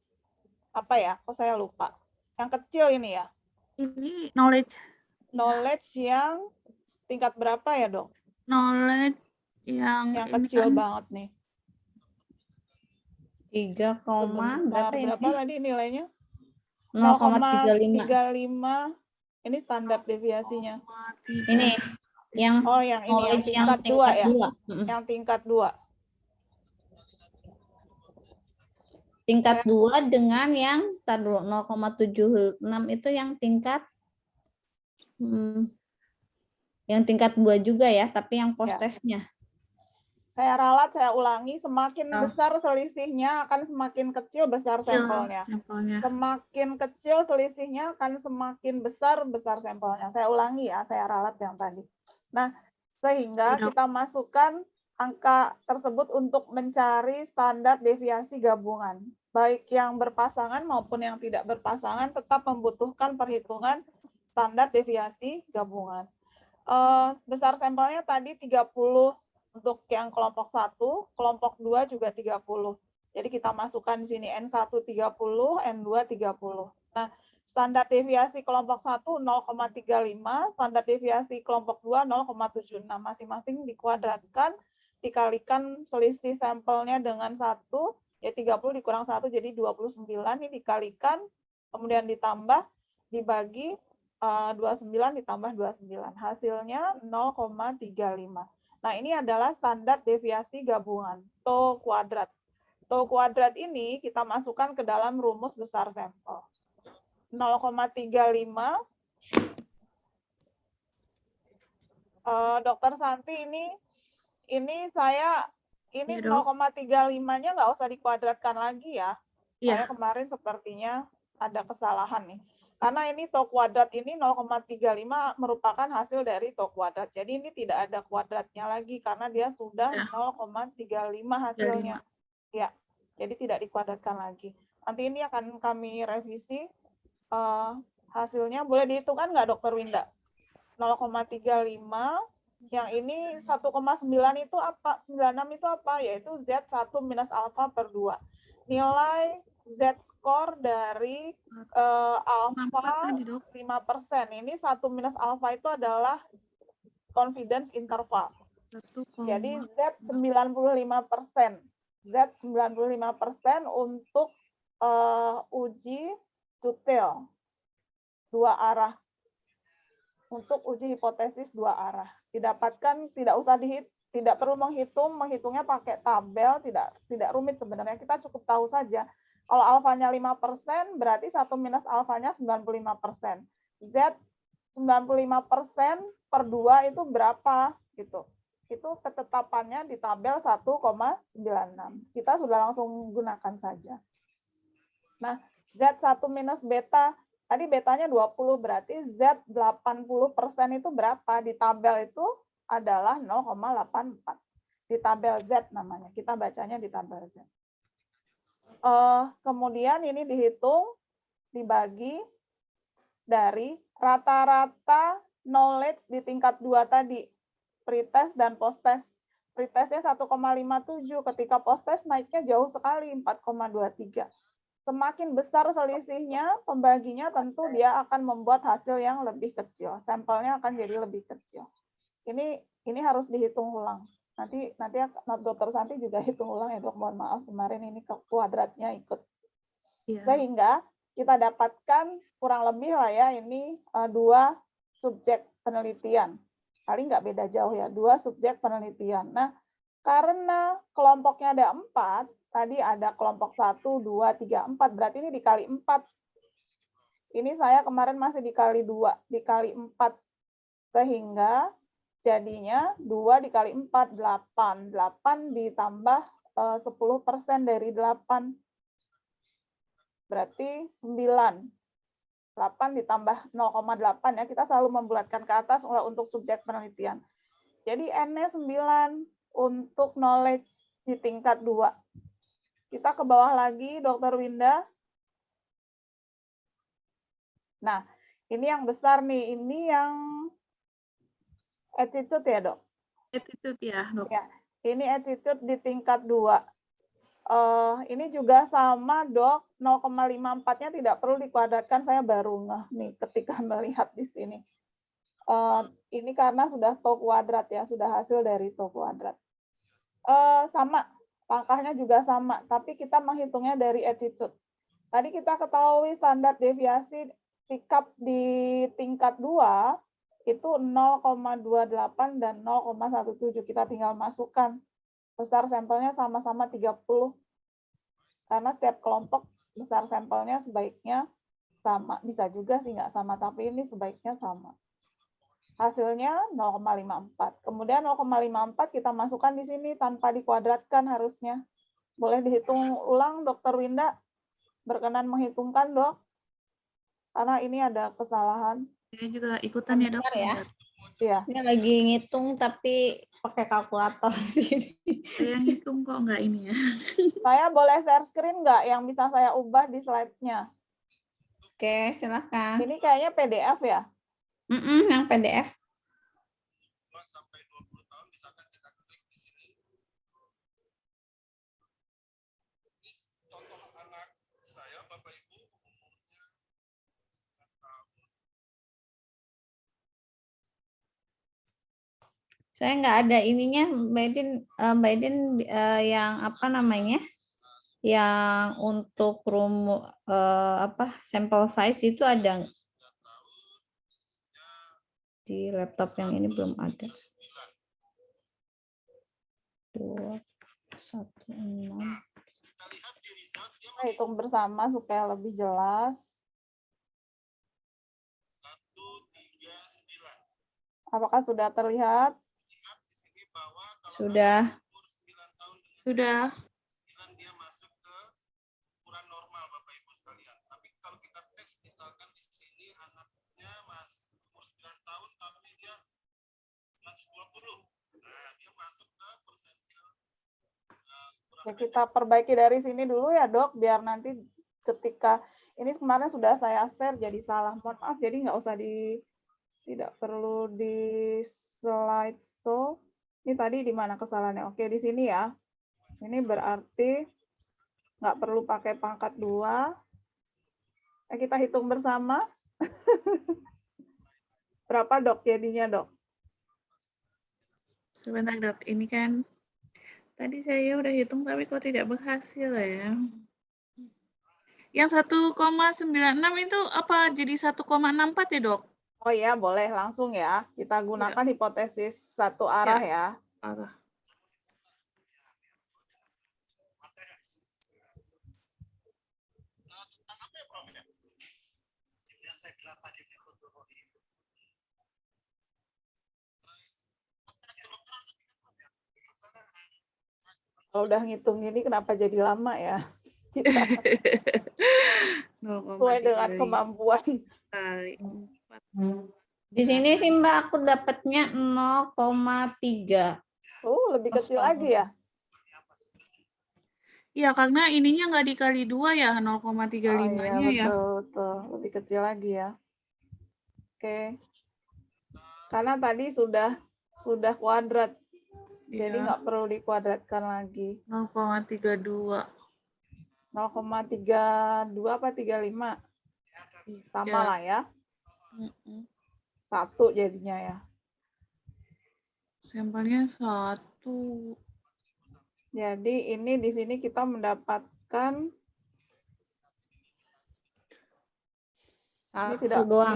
apa ya, kok saya lupa. Yang kecil ini ya. Ini knowledge. Knowledge yang tingkat berapa ya, dok? Knowledge yang kecil kan banget nih. 3, berapa tadi nilainya? 0,35. Ini standar deviasinya. Ini yang yang ini yang tingkat 2 ya. Yang tingkat 2. Tingkat 2 dengan yang 0,76 itu yang tingkat yang tingkat 2 juga ya, tapi yang post-testnya. Saya ralat, saya ulangi, semakin besar selisihnya akan semakin kecil besar sampelnya. Semakin kecil selisihnya akan semakin besar sampelnya. Saya ulangi ya, saya ralat yang tadi. Nah, sehingga kita masukkan angka tersebut untuk mencari standar deviasi gabungan. Baik yang berpasangan maupun yang tidak berpasangan tetap membutuhkan perhitungan standar deviasi gabungan. Besar sampelnya tadi 30 untuk yang kelompok 1, kelompok 2 juga 30. Jadi kita masukkan di sini N1 30, N2 30. Nah, standar deviasi kelompok 1 0,35, standar deviasi kelompok 2 0,76. Masing-masing dikuadratkan, dikalikan selisih sampelnya dengan 1, ya 30 dikurang 1 jadi 29, ini dikalikan, kemudian ditambah, dibagi 29 ditambah 29. Hasilnya 0,35. Nah, ini adalah standar deviasi gabungan, tau kuadrat. Tau kuadrat ini kita masukkan ke dalam rumus besar sampel. 0,35. Dokter Santi, ini saya, ini 0,35-nya nggak usah dikuadratkan lagi ya. Saya kemarin sepertinya ada kesalahan nih. Karena ini tau kuadrat ini 0,35 merupakan hasil dari tau kuadrat. Jadi ini tidak ada kuadratnya lagi karena dia sudah 0,35 hasilnya. Ya, jadi tidak dikuadratkan lagi. Nanti ini akan kami revisi hasilnya. Boleh dihitungkan nggak, Dokter Winda? 0,35, yang ini 1,9 itu apa? 96 itu apa? Yaitu Z1 minus alfa per 2. Nilai Z-score dari alfa 5%. Ini 1 minus alfa itu adalah confidence interval. 1, Jadi Z 95%. Z 95% untuk uji detail dua arah. Untuk uji hipotesis dua arah. Didapatkan, tidak perlu menghitungnya pakai tabel, tidak rumit sebenarnya. Kita cukup tahu saja. Kalau alfanya 5%, berarti 1 minus alfanya 95%. Z 95% per 2 itu berapa? Gitu. Itu ketetapannya di tabel 1,96. Kita sudah langsung gunakan saja. Nah, Z1 minus beta, tadi betanya 20, berarti Z 80% itu berapa? Di tabel itu adalah 0,84. Di tabel Z namanya, kita bacanya di tabel Z. Kemudian ini dihitung, dibagi dari rata-rata knowledge di tingkat 2 tadi, pretest dan posttest. Pretestnya 1,57, ketika posttest naiknya jauh sekali, 4,23. Semakin besar selisihnya, pembaginya tentu dia akan membuat hasil yang lebih kecil. Sampelnya akan jadi lebih kecil. Ini harus dihitung ulang. Nanti Dr. Santi juga hitung ulang ya, Dok. Mohon maaf, kemarin ini kuadratnya ikut. Iya. Sehingga kita dapatkan kurang lebih lah ya, ini 2 subjek penelitian. Kali nggak beda jauh ya, 2 subjek penelitian. Nah, karena kelompoknya ada 4, tadi ada kelompok 1, 2, 3, 4, berarti ini dikali 4. Ini saya kemarin masih dikali 2, dikali 4. Sehingga jadinya 2 dikali 4, 8. 8 ditambah 10% dari 8. Berarti 9. 8 ditambah 0,8 ya, kita selalu membulatkan ke atas untuk subjek penelitian. Jadi N-nya 9 untuk knowledge di tingkat 2. Kita ke bawah lagi, Dr. Winda. Nah, ini yang besar nih, ini yang attitude ya, Dok? Attitude ya, Dok. Ya, ini attitude di tingkat 2. Ini juga sama, Dok. 0,54-nya tidak perlu dikuadratkan. Saya baru ngeh nih ketika melihat di sini. Ini karena sudah tau kuadrat ya, sudah hasil dari tau kuadrat. Sama, langkahnya juga sama, tapi kita menghitungnya dari attitude. Tadi kita ketahui standar deviasi sikap di tingkat 2 itu 0,28 dan 0,17. Kita tinggal masukkan. Besar sampelnya sama-sama 30. Karena setiap kelompok besar sampelnya sebaiknya sama. Bisa juga sih nggak sama, tapi ini sebaiknya sama. Hasilnya 0,54. Kemudian 0,54 kita masukkan di sini tanpa dikuadratkan harusnya. Boleh dihitung ulang, Dr. Winda? Berkenan menghitungkan, Dok? Karena ini ada kesalahan. Saya juga ikutan ya, Dok. Ya. Iya. Ini lagi ngitung tapi pakai kalkulator sih. Saya ngitung kok nggak ini ya. Saya boleh share screen nggak yang bisa saya ubah di slide-nya? Oke, silahkan. Ini kayaknya PDF ya? Yang PDF. Sampai 20 tahun misalkan kita klik di sini. Ini contoh anak saya, Bapak Ibu, umurnya 9 tahun. Saya nggak ada ininya, Mbak Edin yang apa namanya? Yang untuk sampel size itu ada nggak? Di laptop yang ini belum ada. 2, 1, 6. Kita hitung bersama supaya lebih jelas. 139. Apakah sudah terlihat? Ingat di sini bahwa kalau Sudah. umur 9 tahun dengan Sudah. 9 dia masuk ke ukuran normal, Bapak Ibu sekalian. Tapi kalau kita tes misalkan di sini anaknya umur 9 tahun tapi dia 120. Nah, dia masuk ke persentil Ya, kita perbaiki dari sini dulu ya, Dok, biar nanti ketika ini kemarin sudah saya share jadi salah. Mohon maaf, jadi nggak usah tidak perlu di slideshow. Ini tadi di mana kesalahannya? Oke, di sini ya. Ini berarti nggak perlu pakai pangkat 2. Kita hitung bersama. Berapa, Dok, jadinya, Dok? Sebentar dok, ini kan tadi saya udah hitung tapi kok tidak berhasil ya. Yang 1,96 itu apa jadi 1,64 ya dok? Oh ya, boleh langsung ya. Kita gunakan hipotesis satu arah ya. Arah. Tentang apa ya Prof ya? Yang saya gelar tadi metodologi. Kalau udah ngitung ini kenapa jadi lama ya? Sesuai dengan kemampuan. Kali 4. Di sini sih Mbak aku dapatnya 0,3. Oh, lebih kecil lagi ya? Iya, karena ininya nggak dikali 2 ya, 0,35-nya Oh, iya, ya. betul. Lebih kecil lagi ya. Oke. Karena tadi sudah kuadrat. Jadi Iya, nggak perlu dikuadratkan lagi. 0,32. 0,32 apa 35? Sama Ya. lah ya. Mm-mm. 1 jadinya ya. Sampelnya 1. Jadi ini di sini kita mendapatkan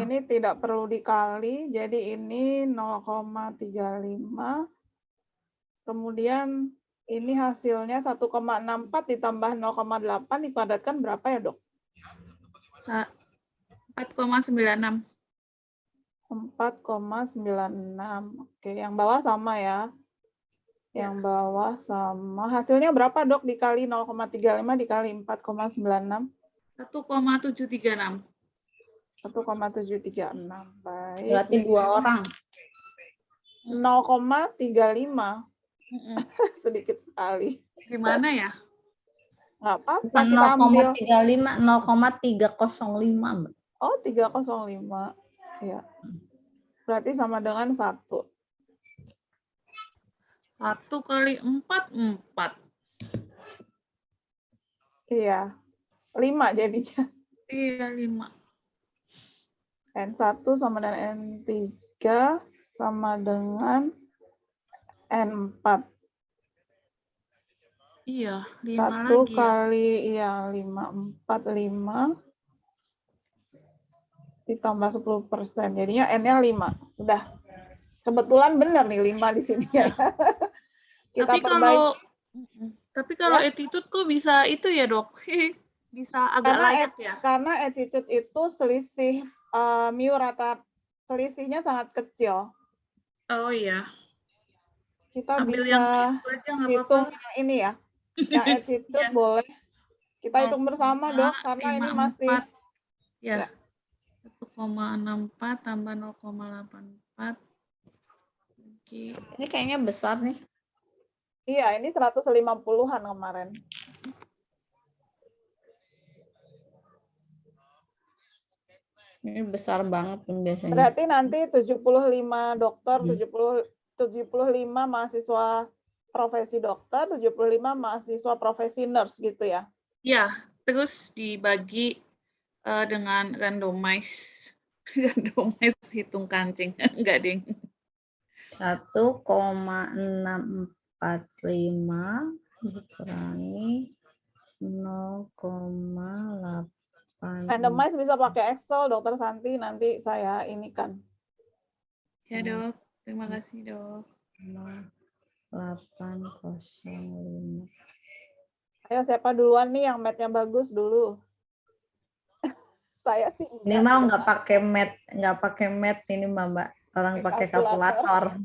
ini tidak perlu dikali, jadi ini 0,35. Kemudian ini hasilnya 1,64 ditambah 0,8 dikuadratkan berapa ya, Dok? 4,96. 4,96. Oke, yang bawah sama ya. Yang bawah sama. Hasilnya berapa, Dok? Dikali 0,35 dikali 4,96. 1,736. 1,736. Baik. Berarti 2 orang. 0,35. Sedikit sekali. Gimana ya? Nggak apa-apa. Bukan Kita ambil 0,35, 0,305, Mbak. Oh, 305. Ya. Berarti sama dengan 1. 1 kali 4, 4. Iya. 5 jadinya. Iya, 5. N1 sama dengan N3 sama dengan N4. Iya, 5 1 lagi kali, iya, 5, 4, 5. Ditambah 10%. Jadinya N-nya 5. Udah. Kebetulan benar nih 5 di sini ya. Kita perbaiki. Tapi kalau Ya. attitude kok bisa itu ya, Dok? Bisa agak layak ya? Karena attitude itu selisih mu rata, selisihnya sangat kecil. Oh iya. Kita Ambil bisa yang itu aja nggak hitung apa-apa. yang ini ya. Yang attitude boleh. Kita hitung bersama, Dok, karena ini masih 0,54. Ya. 1,64 tambah 0,84. Oke. Ini kayaknya besar nih. Iya, ini 150-an kemarin. Ini besar banget biasanya. Berarti nanti 75 dokter, 75 mahasiswa profesi dokter, 75 mahasiswa profesi nurse gitu ya? Ya, terus dibagi dengan randomize. Randomize hitung kancing. Enggak, Ding. 1,645 dikurangi 0,8. Randomize bisa pakai Excel, Dokter Santi, nanti saya inikan. Ya, Dok. Terima kasih, Dok. 805. Ayo, siapa duluan nih yang math-nya bagus dulu? Saya sih Ini mau nggak pakai math ini Mbak. Orang pakai kalkulator.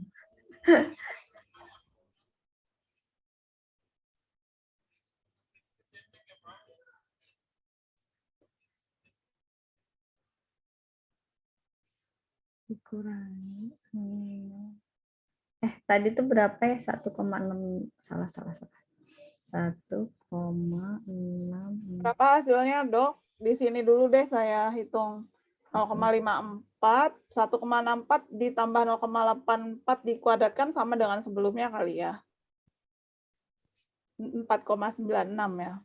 Dikurangi. Tadi itu berapa ya? 1,6 salah. 1,6. Berapa hasilnya, Dok? Di sini dulu deh saya hitung. 0,54, 1,64 ditambah 0,84 dikuadratkan sama dengan sebelumnya kali ya. 4,96 ya.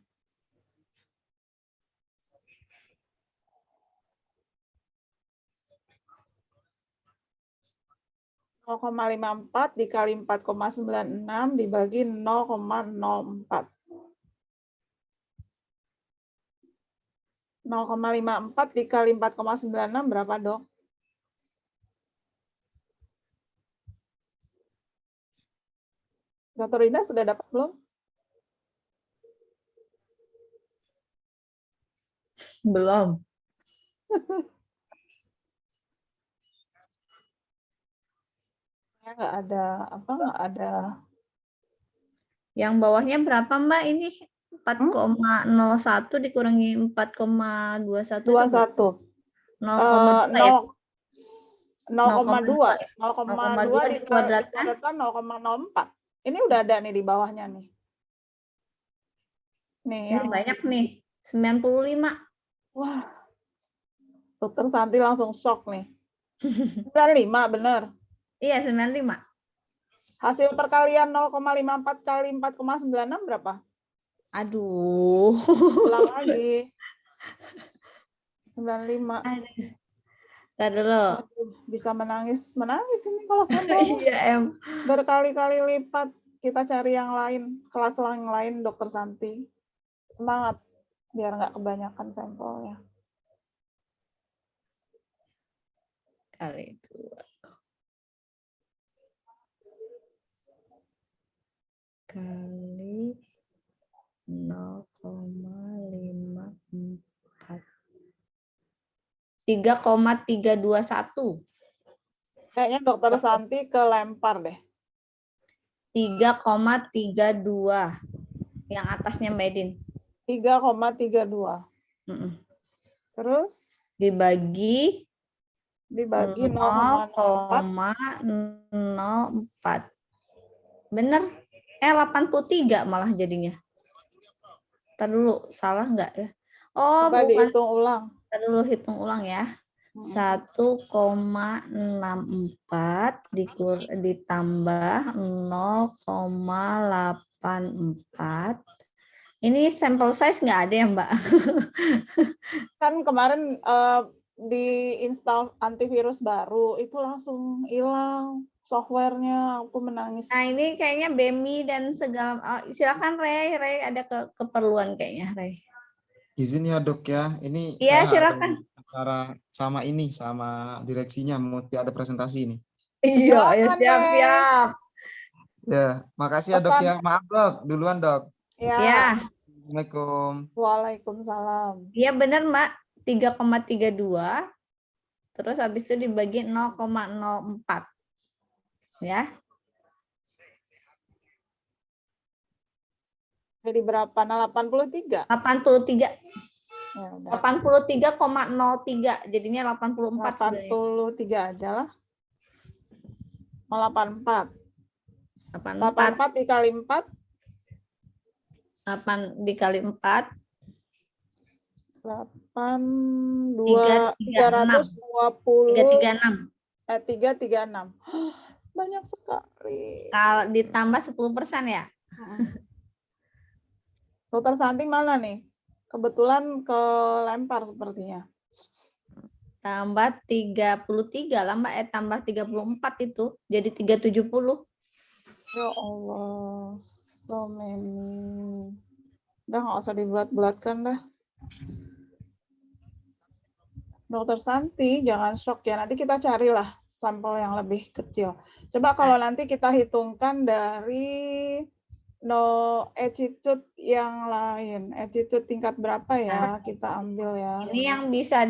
0,54 dikali 4,96 dibagi 0,04. 0,54 dikali 4,96 berapa, Dok? Dr. Rina sudah dapat belum? Belum. Nggak ada apa? Nggak ada. Yang bawahnya berapa, Mbak? Ini 4,01 dikurangi 4,21 itu 21. 0,2 ya? 0,2. 0,2 0,2 dikuadratkan. dikuadratkan 0,04. Ini udah ada nih di bawahnya nih. Nih Ini yang banyak nih, 95. wah. Dokter Santi langsung shock nih. 95 bener. Iya, 95. Hasil perkalian 0,54 kali 4,96 berapa? Aduh. Ulang lagi. 95. Tadi dulu. Aduh, bisa menangis ini kalau sampel. Iya, Berkali-kali lipat. Kita cari yang lain, kelas yang lain, Dokter Santi. Semangat, biar nggak kebanyakan sampelnya. Kali 2. Kali 0,54. 3,321. Kayaknya Dokter Santi kelempar deh. 3,32. Yang atasnya Mbak Edin. 3,32. Terus Dibagi 0,04. 0,04. Bener? 83 malah jadinya. Ntar dulu, salah nggak ya? Oh, Coba bukan. dihitung ulang. Ntar dulu hitung ulang ya. 1,64 ditambah 0,84. Ini sampel size nggak ada ya, Mbak? Kan kemarin diinstal antivirus baru, itu langsung hilang softwarenya. Aku menangis. Nah, ini kayaknya BEMI dan segala. Silakan Ray, ada keperluan kayaknya Ray. Izin ya Dok ya, ini Iya, saya silakan. ada sama direksinya mau ada presentasi ini. Iya, ya siap. Ya, makasih ya Dok ya. Maaf Dok, duluan Dok. Ya. Assalamualaikum. Waalaikumsalam. Iya benar Mbak, 3,32. Terus habis itu dibagi 0,04. Ya. Jadi berapa? Nah, 83. 83. Ya, 83,03. Jadinya 84 83 aja lah. 84. 84 dikali 4. 8 dikali 4. 336. 336. Banyak sekali. Kalau ditambah 10% ya? Dokter Santi mana nih? Kebetulan kelempar sepertinya. Tambah 33 lah Mbak, tambah 34 itu. Jadi 370. Ya Allah. So many. Udah nggak usah dibuat-buatkan dah. Dokter Santi, jangan shock ya. Nanti kita carilah sampel yang lebih kecil. Coba kalau nanti kita hitungkan dari attitude yang lain. Attitude tingkat berapa ya kita ambil ya. Ini yang bisa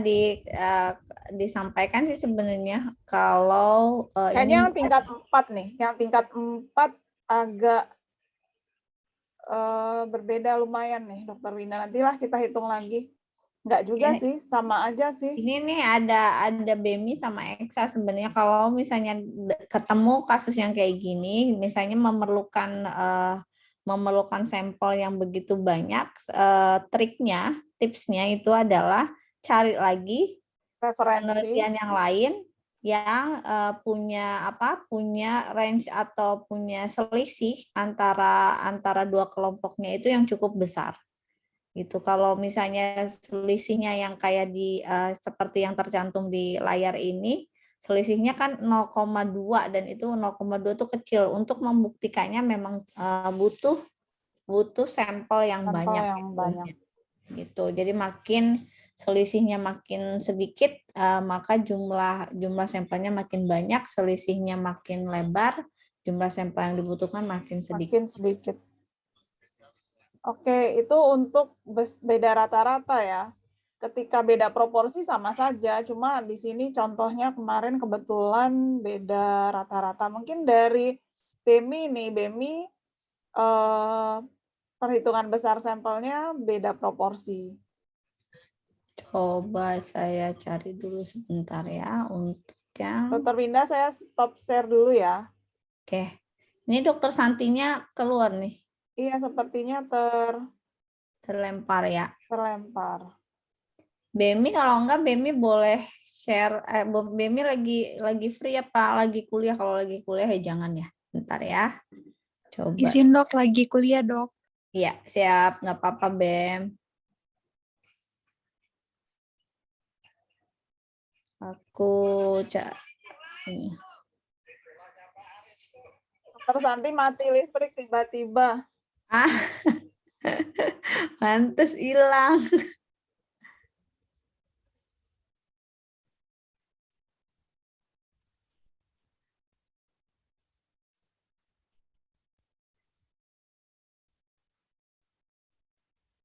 disampaikan sih sebenarnya kalau kayaknya yang tingkat 4 nih. Yang tingkat 4 agak berbeda lumayan nih Dokter Wina. Nantilah kita hitung lagi. Enggak juga sih, sama aja sih. Ini nih ada BEMI sama EXA sebenarnya. Kalau misalnya ketemu kasus yang kayak gini, misalnya memerlukan sampel yang begitu banyak, tipsnya itu adalah cari lagi penelitian yang lain yang punya range atau punya selisih antara dua kelompoknya itu yang cukup besar. Gitu. Kalau misalnya selisihnya yang kayak seperti yang tercantum di layar ini Selisihnya kan 0,2 dan itu 0,2 itu kecil. Untuk membuktikannya memang butuh sampel yang Sampel banyak. yang banyak. Gitu. Jadi makin selisihnya makin sedikit, maka jumlah sampelnya makin banyak, selisihnya makin lebar, jumlah sampel yang dibutuhkan makin sedikit. Makin sedikit. Oke, itu untuk beda rata-rata ya. Ketika beda proporsi sama saja, cuma di sini contohnya kemarin kebetulan beda rata-rata. Mungkin dari BEMI nih, BEMI perhitungan besar sampelnya beda proporsi. Coba saya cari dulu sebentar ya untuk yang. Dr. Winda, saya stop share dulu ya. Oke, ini Dokter Santinya keluar nih. Iya, sepertinya Terlempar ya. terlempar. BEMI kalau enggak BEMI boleh share. BEMI lagi free apa lagi kuliah? Kalau lagi kuliah ya jangan ya. Bentar ya. Coba. Izin dok, lagi kuliah dok. Iya, siap. Nggak apa-apa, BEM. Aku ini. Dokter Santi mati listrik tiba-tiba. Ah, pantes hilang.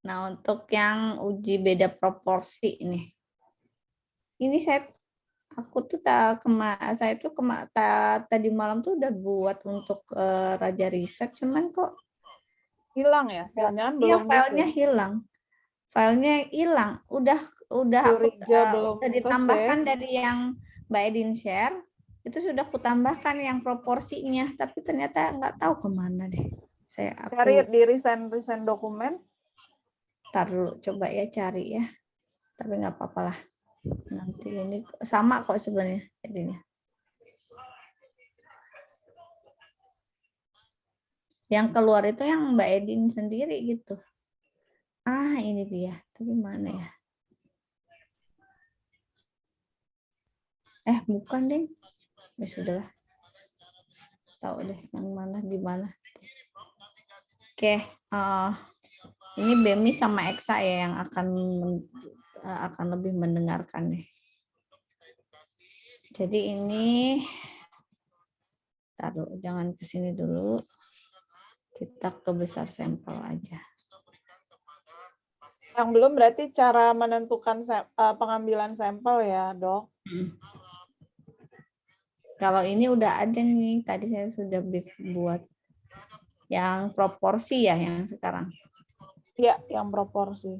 Nah, untuk yang uji beda proporsi ini aku tuh tadi malam tuh udah buat untuk Raja Riset, cuman kok Hilang ya? Jangan-jangan iya, belum filenya hilang. Filenya hilang. Udah ditambahkan dari yang Mbak Edin share, itu sudah kutambahkan yang proporsinya, tapi ternyata nggak tahu kemana deh. Cari di recent dokumen. Ntar dulu, coba ya cari ya. Tapi nggak apa-apa lah. Nanti ini sama kok sebenarnya jadinya. Yang keluar itu yang Mbak Edin sendiri gitu. Ah, ini dia. Tapi mana ya? Bukan deh. Ya sudahlah. Tahu deh yang mana di mana. Oke, ini BEMI sama EXA ya yang akan lebih mendengarkan nih. Jadi ini taruh, jangan ke sini dulu. Kita ke besar sampel aja. Yang belum berarti cara menentukan pengambilan sampel ya, Dok. Kalau ini udah ada nih, tadi saya sudah buat yang proporsi ya yang sekarang. Iya, yang proporsi.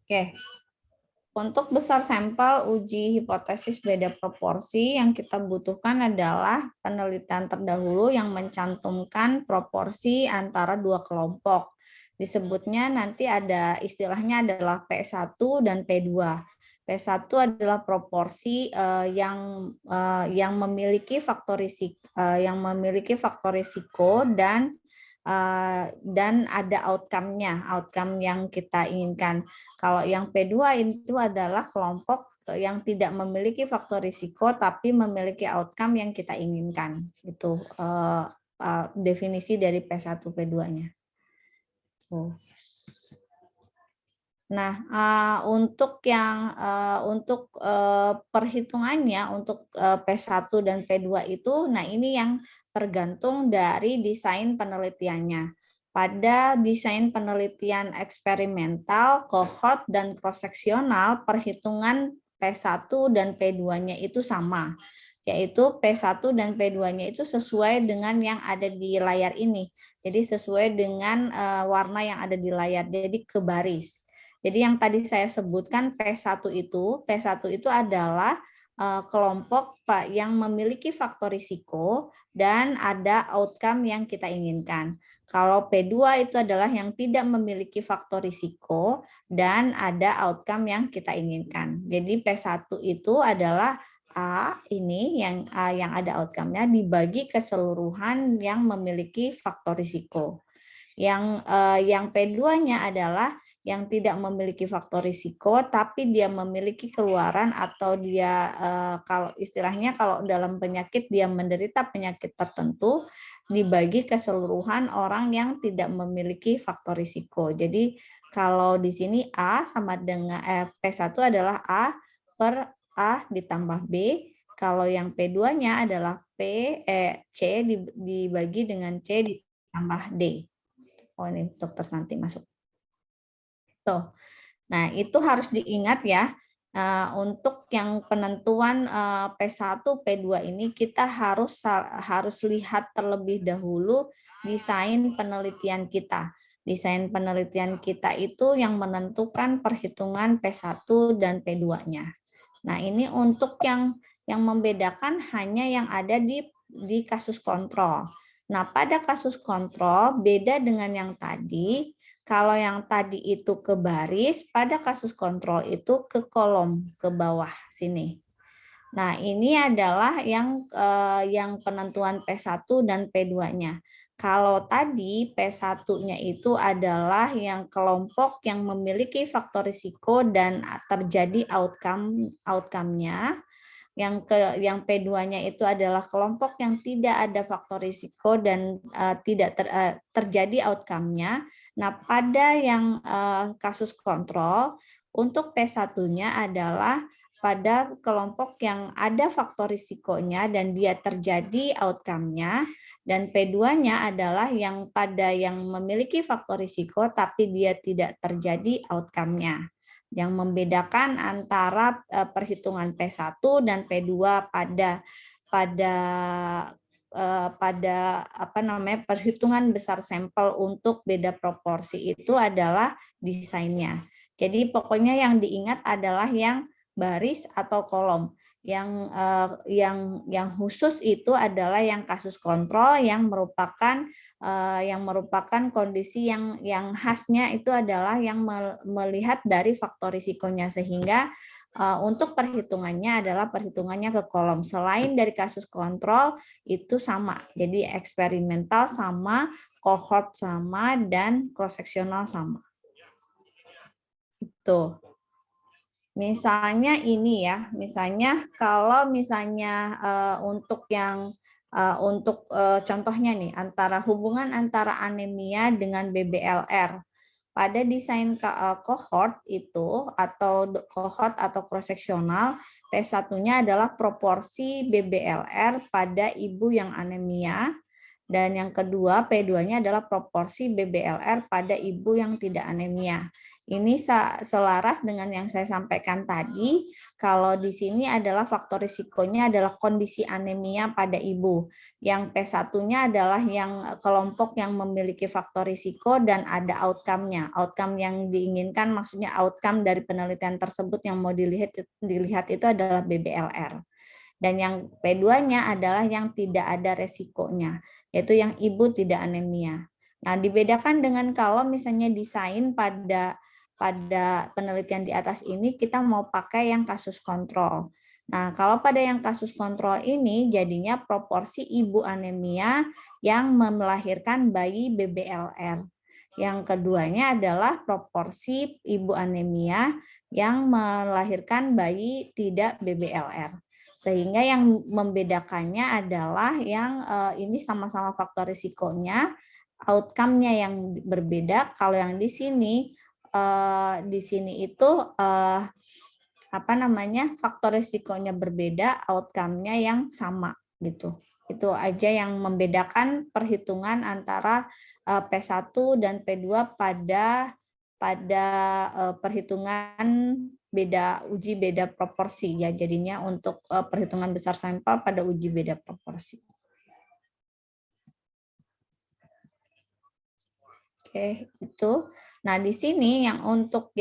Oke. Untuk besar sampel uji hipotesis beda proporsi yang kita butuhkan adalah penelitian terdahulu yang mencantumkan proporsi antara dua kelompok. Disebutnya nanti ada istilahnya adalah P1 dan P2. P1 adalah proporsi yang memiliki faktor risiko dan ada outcome-nya, outcome yang kita inginkan. Kalau yang P2 itu adalah kelompok yang tidak memiliki faktor risiko tapi memiliki outcome yang kita inginkan. Itu definisi dari P1 P2-nya. Nah, untuk perhitungannya untuk P1 dan P2 itu, nah ini yang tergantung dari desain penelitiannya. Pada desain penelitian eksperimental, kohort, dan cross-seksional, perhitungan P1 dan P2-nya itu sama, yaitu P1 dan P2-nya itu sesuai dengan yang ada di layar ini. Jadi sesuai dengan warna yang ada di layar, jadi kebaris. Jadi yang tadi saya sebutkan P1 itu adalah kelompok yang memiliki faktor risiko dan ada outcome yang kita inginkan. Kalau P2 itu adalah yang tidak memiliki faktor risiko dan ada outcome yang kita inginkan. Jadi P1 itu adalah A ini yang ada outcome-nya dibagi keseluruhan yang memiliki faktor risiko. Yang P2-nya adalah yang tidak memiliki faktor risiko, tapi dia memiliki keluaran atau dia kalau istilahnya kalau dalam penyakit dia menderita penyakit tertentu, dibagi keseluruhan orang yang tidak memiliki faktor risiko. Jadi kalau di sini A sama dengan P1 adalah A per A ditambah B. Kalau yang P2-nya adalah C dibagi dengan C ditambah D. Oh ini Dokter Santi masuk. Tuh. Nah, itu harus diingat ya. Untuk yang penentuan P1, P2 ini kita harus lihat terlebih dahulu desain penelitian kita. Desain penelitian kita itu yang menentukan perhitungan P1 dan P2-nya. Nah, ini untuk yang membedakan hanya yang ada di kasus kontrol. Nah, pada kasus kontrol beda dengan yang tadi. Kalau yang tadi itu ke baris, pada kasus kontrol itu ke kolom, ke bawah sini. Nah, ini adalah yang penentuan P1 dan P2-nya. Kalau tadi P1-nya itu adalah yang kelompok yang memiliki faktor risiko dan terjadi outcome-nya. Yang P2-nya itu adalah kelompok yang tidak ada faktor risiko dan tidak terjadi outcome-nya. Nah, pada yang kasus kontrol, untuk P1-nya adalah pada kelompok yang ada faktor risikonya dan dia terjadi outcome-nya, dan P2-nya adalah yang pada yang memiliki faktor risiko tapi dia tidak terjadi outcome-nya. Yang membedakan antara perhitungan P1 dan P2 pada perhitungan besar sampel untuk beda proporsi itu adalah desainnya. Jadi pokoknya yang diingat adalah yang baris atau kolom. Yang khusus itu adalah yang kasus kontrol yang merupakan kondisi yang khasnya itu adalah yang melihat dari faktor risikonya, sehingga untuk perhitungannya adalah perhitungannya ke kolom. Selain dari kasus kontrol itu sama. Jadi eksperimental sama, cohort sama, dan cross-seksional sama. Itu. Misalnya ini ya, misalnya kalau misalnya untuk contohnya nih, hubungan antara anemia dengan BBLR. Pada desain cohort itu atau cohort atau cross-seksional, P1-nya adalah proporsi BBLR pada ibu yang anemia, dan yang kedua P2-nya adalah proporsi BBLR pada ibu yang tidak anemia. Ini selaras dengan yang saya sampaikan tadi, kalau di sini adalah faktor risikonya adalah kondisi anemia pada ibu. Yang P1-nya adalah yang kelompok yang memiliki faktor risiko dan ada outcome-nya. Outcome yang diinginkan maksudnya outcome dari penelitian tersebut yang mau dilihat itu adalah BBLR. Dan yang P2-nya adalah yang tidak ada resikonya, yaitu yang ibu tidak anemia. Nah, dibedakan dengan kalau misalnya desain pada penelitian di atas ini kita mau pakai yang kasus kontrol. Nah, kalau pada yang kasus kontrol ini jadinya proporsi ibu anemia yang melahirkan bayi BBLR. Yang keduanya adalah proporsi ibu anemia yang melahirkan bayi tidak BBLR. Sehingga yang membedakannya adalah yang ini sama-sama faktor risikonya, outcome-nya yang berbeda. Kalau yang di sini itu faktor risikonya berbeda, outcome-nya yang sama gitu. Itu aja yang membedakan perhitungan antara P1 dan P2 pada perhitungan uji beda proporsi ya, jadinya untuk perhitungan besar sampel pada uji beda proporsi. Oke, itu. Nah, di sini yang untuk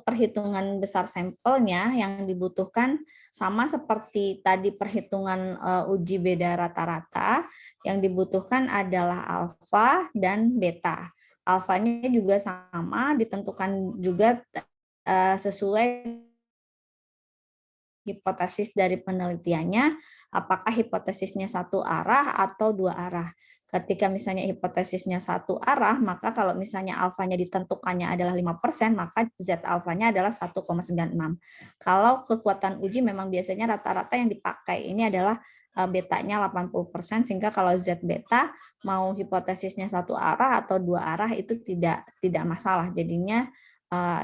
perhitungan besar sampelnya yang dibutuhkan sama seperti tadi perhitungan uji beda rata-rata, yang dibutuhkan adalah alfa dan beta. Alfanya juga sama, ditentukan juga sesuai hipotesis dari penelitiannya, apakah hipotesisnya satu arah atau dua arah. Ketika misalnya hipotesisnya satu arah, maka kalau misalnya alfanya ditentukannya adalah 5%, maka Z alfanya adalah 1,96. Kalau kekuatan uji memang biasanya rata-rata yang dipakai ini adalah betanya 80%, sehingga kalau Z beta mau hipotesisnya satu arah atau dua arah itu tidak masalah. Jadinya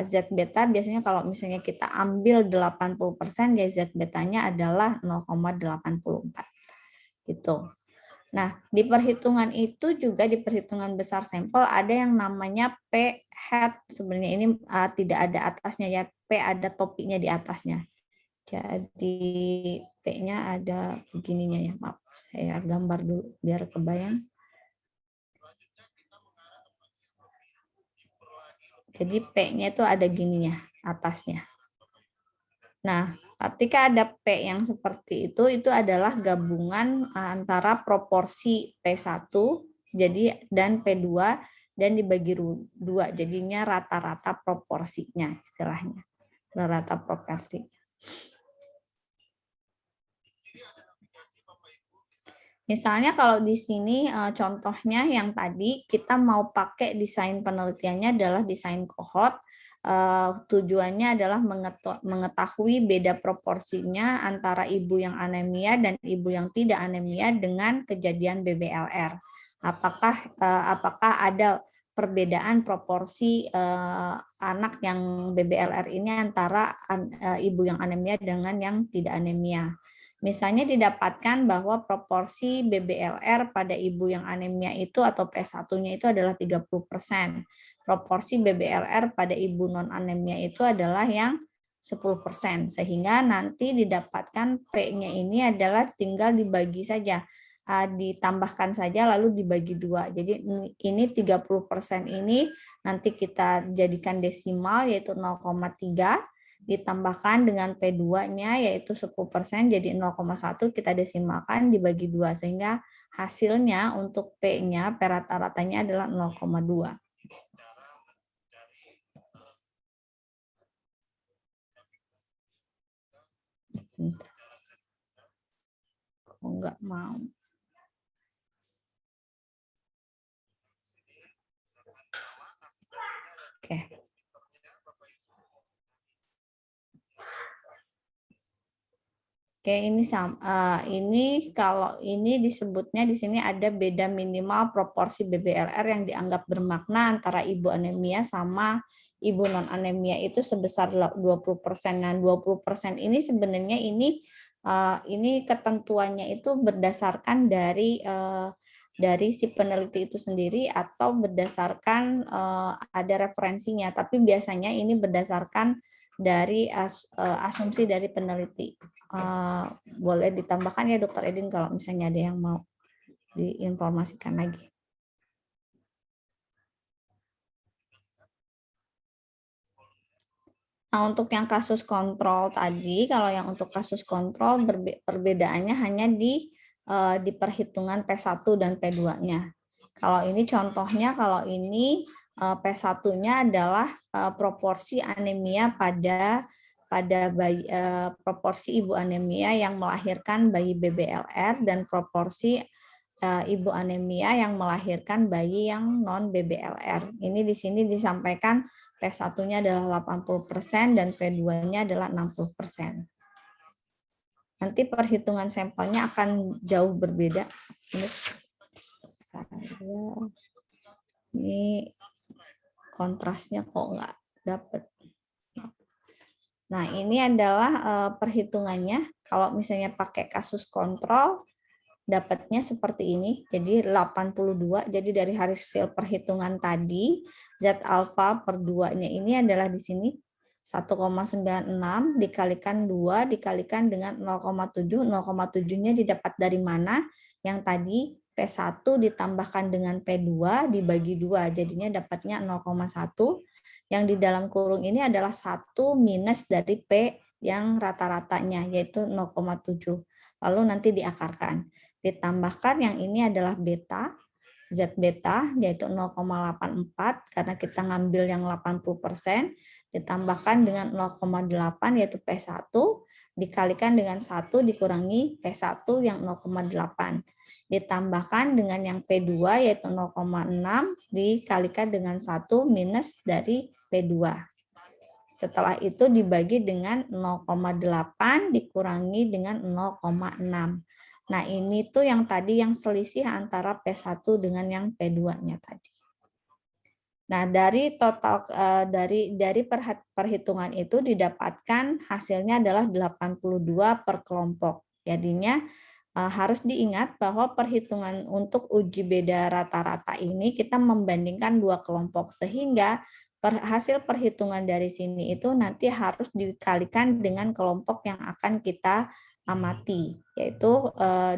Z beta biasanya kalau misalnya kita ambil 80%, ya Z betanya adalah 0,84 gitu. Nah, di perhitungan itu juga di perhitungan besar sampel ada yang namanya P hat. Sebenarnya ini tidak ada atasnya ya, P ada topinya di atasnya. Jadi P-nya ada begininya ya, maaf. Saya gambar dulu biar kebayang. Jadi P-nya itu ada gininya, atasnya. Nah, ketika ada P yang seperti itu adalah gabungan antara proporsi P1 jadi dan P2 dan dibagi 2, jadinya rata-rata proporsinya istilahnya. Rata proporsi. Misalnya kalau di sini contohnya yang tadi kita mau pakai desain penelitiannya adalah desain kohort. Tujuannya adalah mengetahui beda proporsinya antara ibu yang anemia dan ibu yang tidak anemia dengan kejadian BBLR. Apakah ada perbedaan proporsi anak yang BBLR ini antara ibu yang anemia dengan yang tidak anemia. Misalnya didapatkan bahwa proporsi BBLR pada ibu yang anemia itu atau P1-nya itu adalah 30%. Proporsi BBLR pada ibu non-anemia itu adalah yang 10%. Sehingga nanti didapatkan P-nya ini adalah tinggal dibagi saja. Ditambahkan saja lalu dibagi 2. Jadi ini 30% ini nanti kita jadikan desimal yaitu 0,3. Ditambahkan dengan P2-nya yaitu 10%, jadi 0,1 kita desimalkan dibagi 2 sehingga hasilnya untuk P-nya, P rata-ratanya adalah 0,2. Sebentar. Kok nggak mau? Oke. Oke, ini kalau ini disebutnya di sini ada beda minimal proporsi BBLR yang dianggap bermakna antara ibu anemia sama ibu non anemia itu sebesar 20%. Nah, 20% ini sebenarnya ini ketentuannya itu berdasarkan dari si peneliti itu sendiri atau berdasarkan ada referensinya, tapi biasanya ini berdasarkan dari asumsi dari peneliti. Boleh ditambahkan ya Dokter Edin kalau misalnya ada yang mau diinformasikan lagi. Nah, untuk yang kasus kontrol tadi, kalau yang untuk kasus kontrol perbedaannya hanya di perhitungan P1 dan P2-nya. Kalau ini contohnya, kalau ini P1-nya adalah proporsi anemia pada bayi, proporsi ibu anemia yang melahirkan bayi BBLR dan proporsi ibu anemia yang melahirkan bayi yang non BBLR. Ini di sini disampaikan P1-nya adalah 80% dan P2-nya adalah 60%. Nanti perhitungan sampelnya akan jauh berbeda. Ini kontrasnya kok nggak dapet. Nah, ini adalah perhitungannya. Kalau misalnya pakai kasus kontrol, dapatnya seperti ini. Jadi 82. Jadi dari hasil perhitungan tadi, Z alfa per 2-nya ini adalah di sini 1,96 dikalikan 2 dikalikan dengan 0,7. 0,7-nya didapat dari mana? Yang tadi P1 ditambahkan dengan P2 dibagi 2. Jadinya dapatnya 0,1. Yang di dalam kurung ini adalah 1 minus dari P yang rata-ratanya, yaitu 0,7. Lalu nanti diakarkan. Ditambahkan yang ini adalah beta, Z beta, yaitu 0,84, karena kita ngambil yang 80%, ditambahkan dengan 0,8, yaitu P1. dikalikan dengan 1 dikurangi P1 yang 0,8. Ditambahkan dengan yang P2 yaitu 0,6 dikalikan dengan 1 minus dari P2. Setelah itu dibagi dengan 0,8 dikurangi dengan 0,6. Nah, ini tuh yang tadi yang selisih antara P1 dengan yang P2-nya tadi. Nah, dari total dari perhitungan itu didapatkan hasilnya adalah 82 per kelompok. Jadinya harus diingat bahwa perhitungan untuk uji beda rata-rata ini kita membandingkan 2 kelompok, sehingga hasil perhitungan dari sini itu nanti harus dikalikan dengan kelompok yang akan kita amati, yaitu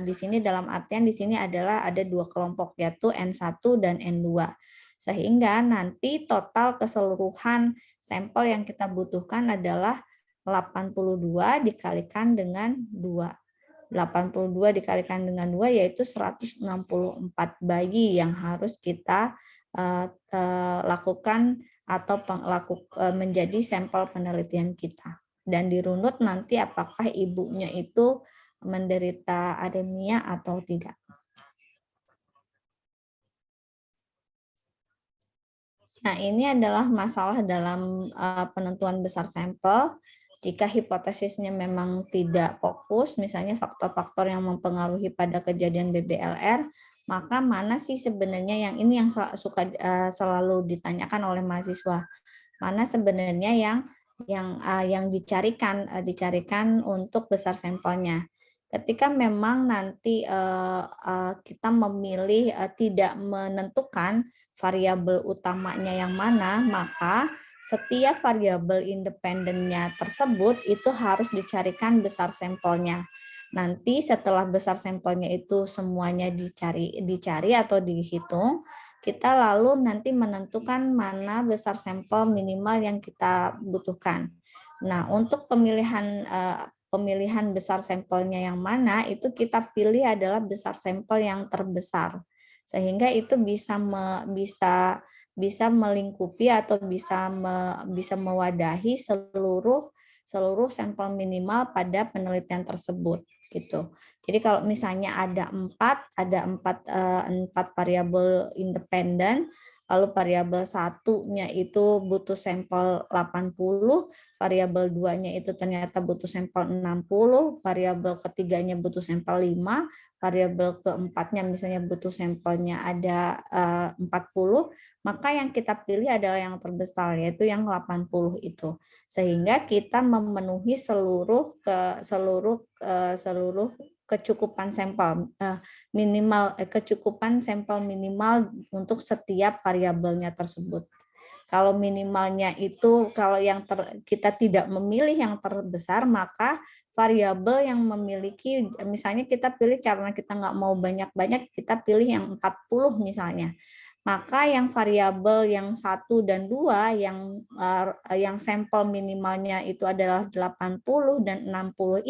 di sini dalam artian di sini adalah ada 2 kelompok, yaitu N1 dan N2. Sehingga nanti total keseluruhan sampel yang kita butuhkan adalah 82 dikalikan dengan 2. 82 dikalikan dengan 2 yaitu 164 bayi yang harus kita lakukan atau menjadi sampel penelitian kita. Dan dirunut nanti apakah ibunya itu menderita anemia atau tidak. Nah, ini adalah masalah dalam penentuan besar sampel. Jika hipotesisnya memang tidak fokus, misalnya faktor-faktor yang mempengaruhi pada kejadian BBLR, maka mana sih sebenarnya yang ini yang suka selalu ditanyakan oleh mahasiswa. Mana sebenarnya yang dicarikan untuk besar sampelnya. Ketika memang nanti kita memilih tidak menentukan variabel utamanya yang mana, maka setiap variabel independennya tersebut itu harus dicarikan besar sampelnya. Nanti setelah besar sampelnya itu semuanya dicari atau dihitung, kita lalu nanti menentukan mana besar sampel minimal yang kita butuhkan. Nah, untuk pemilihan besar sampelnya yang mana itu kita pilih adalah besar sampel yang terbesar, sehingga itu bisa melingkupi atau bisa mewadahi seluruh sampel minimal pada penelitian tersebut gitu. Jadi kalau misalnya ada empat variabel independen, lalu variabel satunya itu butuh sampel 80, variabel 2-nya itu ternyata butuh sampel 60, variabel ketiganya butuh sampel 5, variabel keempatnya misalnya butuh sampelnya ada 40, maka yang kita pilih adalah yang terbesar, yaitu yang 80 itu. Sehingga kita memenuhi seluruh kecukupan sampel kecukupan sampel minimal untuk setiap variabelnya tersebut. Kalau minimalnya itu kita tidak memilih yang terbesar, maka variabel yang memiliki, misalnya kita pilih karena kita nggak mau banyak-banyak, kita pilih yang 40 misalnya. Maka yang variabel yang 1 dan 2 yang sampel minimalnya itu adalah 80 dan 60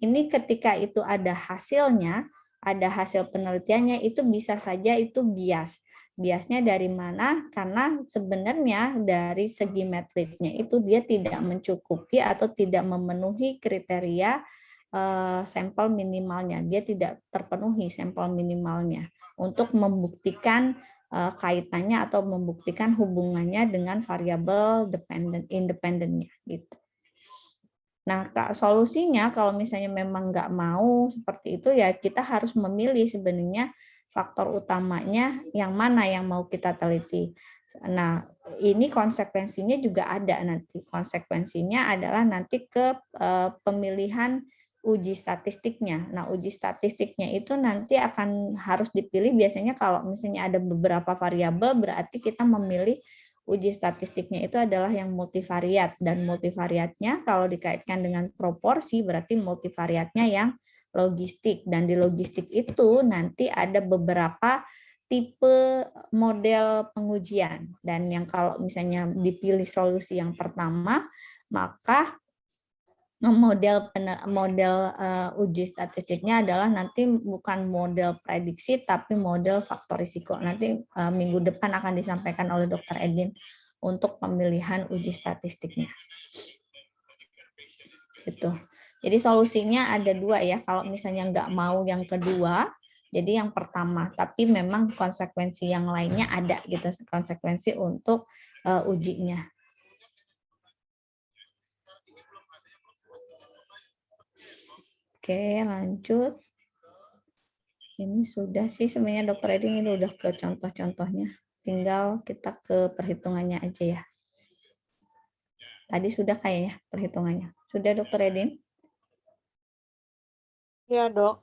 ini ketika itu ada hasilnya, ada hasil penelitiannya, itu bisa saja itu bias. Biasnya dari mana? Karena sebenarnya dari segi metriknya itu dia tidak mencukupi atau tidak memenuhi kriteria sampel minimalnya. Dia tidak terpenuhi sampel minimalnya untuk membuktikan kaitannya atau membuktikan hubungannya dengan variabel independennya gitu. Nah, solusinya kalau misalnya memang nggak mau seperti itu, ya kita harus memilih sebenarnya faktor utamanya yang mana yang mau kita teliti. Nah, ini konsekuensinya juga ada nanti. Konsekuensinya adalah nanti ke pemilihan uji statistiknya. Nah, uji statistiknya itu nanti akan harus dipilih biasanya kalau misalnya ada beberapa variabel, berarti kita memilih uji statistiknya itu adalah yang multivariat, dan multivariatnya kalau dikaitkan dengan proporsi berarti multivariatnya yang logistik, dan di logistik itu nanti ada beberapa tipe model pengujian, dan yang kalau misalnya dipilih solusi yang pertama, maka model uji statistiknya adalah nanti bukan model prediksi tapi model faktor risiko. Nanti minggu depan akan disampaikan oleh Dr. Edin untuk pemilihan uji statistiknya. Gitu. Jadi solusinya ada dua ya. Kalau misalnya nggak mau yang kedua, jadi yang pertama. Tapi memang konsekuensi yang lainnya ada gitu, konsekuensi untuk ujinya. Oke, lanjut. Ini sudah sih sebenarnya Dokter Edin, ini udah ke contoh-contohnya. Tinggal kita ke perhitungannya aja ya. Tadi sudah kayaknya perhitungannya. Sudah Dokter Edin? Ya dok.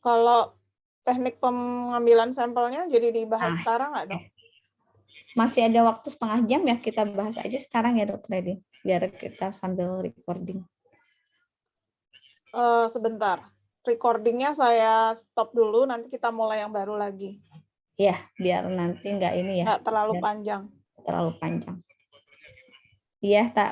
Kalau teknik pengambilan sampelnya jadi dibahas sekarang nggak dok? Masih ada waktu setengah jam ya, kita bahas aja sekarang ya Dokter Edin. Biar kita sambil recording. Sebentar. Recordingnya saya stop dulu, nanti kita mulai yang baru lagi. Ya, biar nanti nggak ini ya. Nggak terlalu panjang. Terlalu panjang. Iya, tak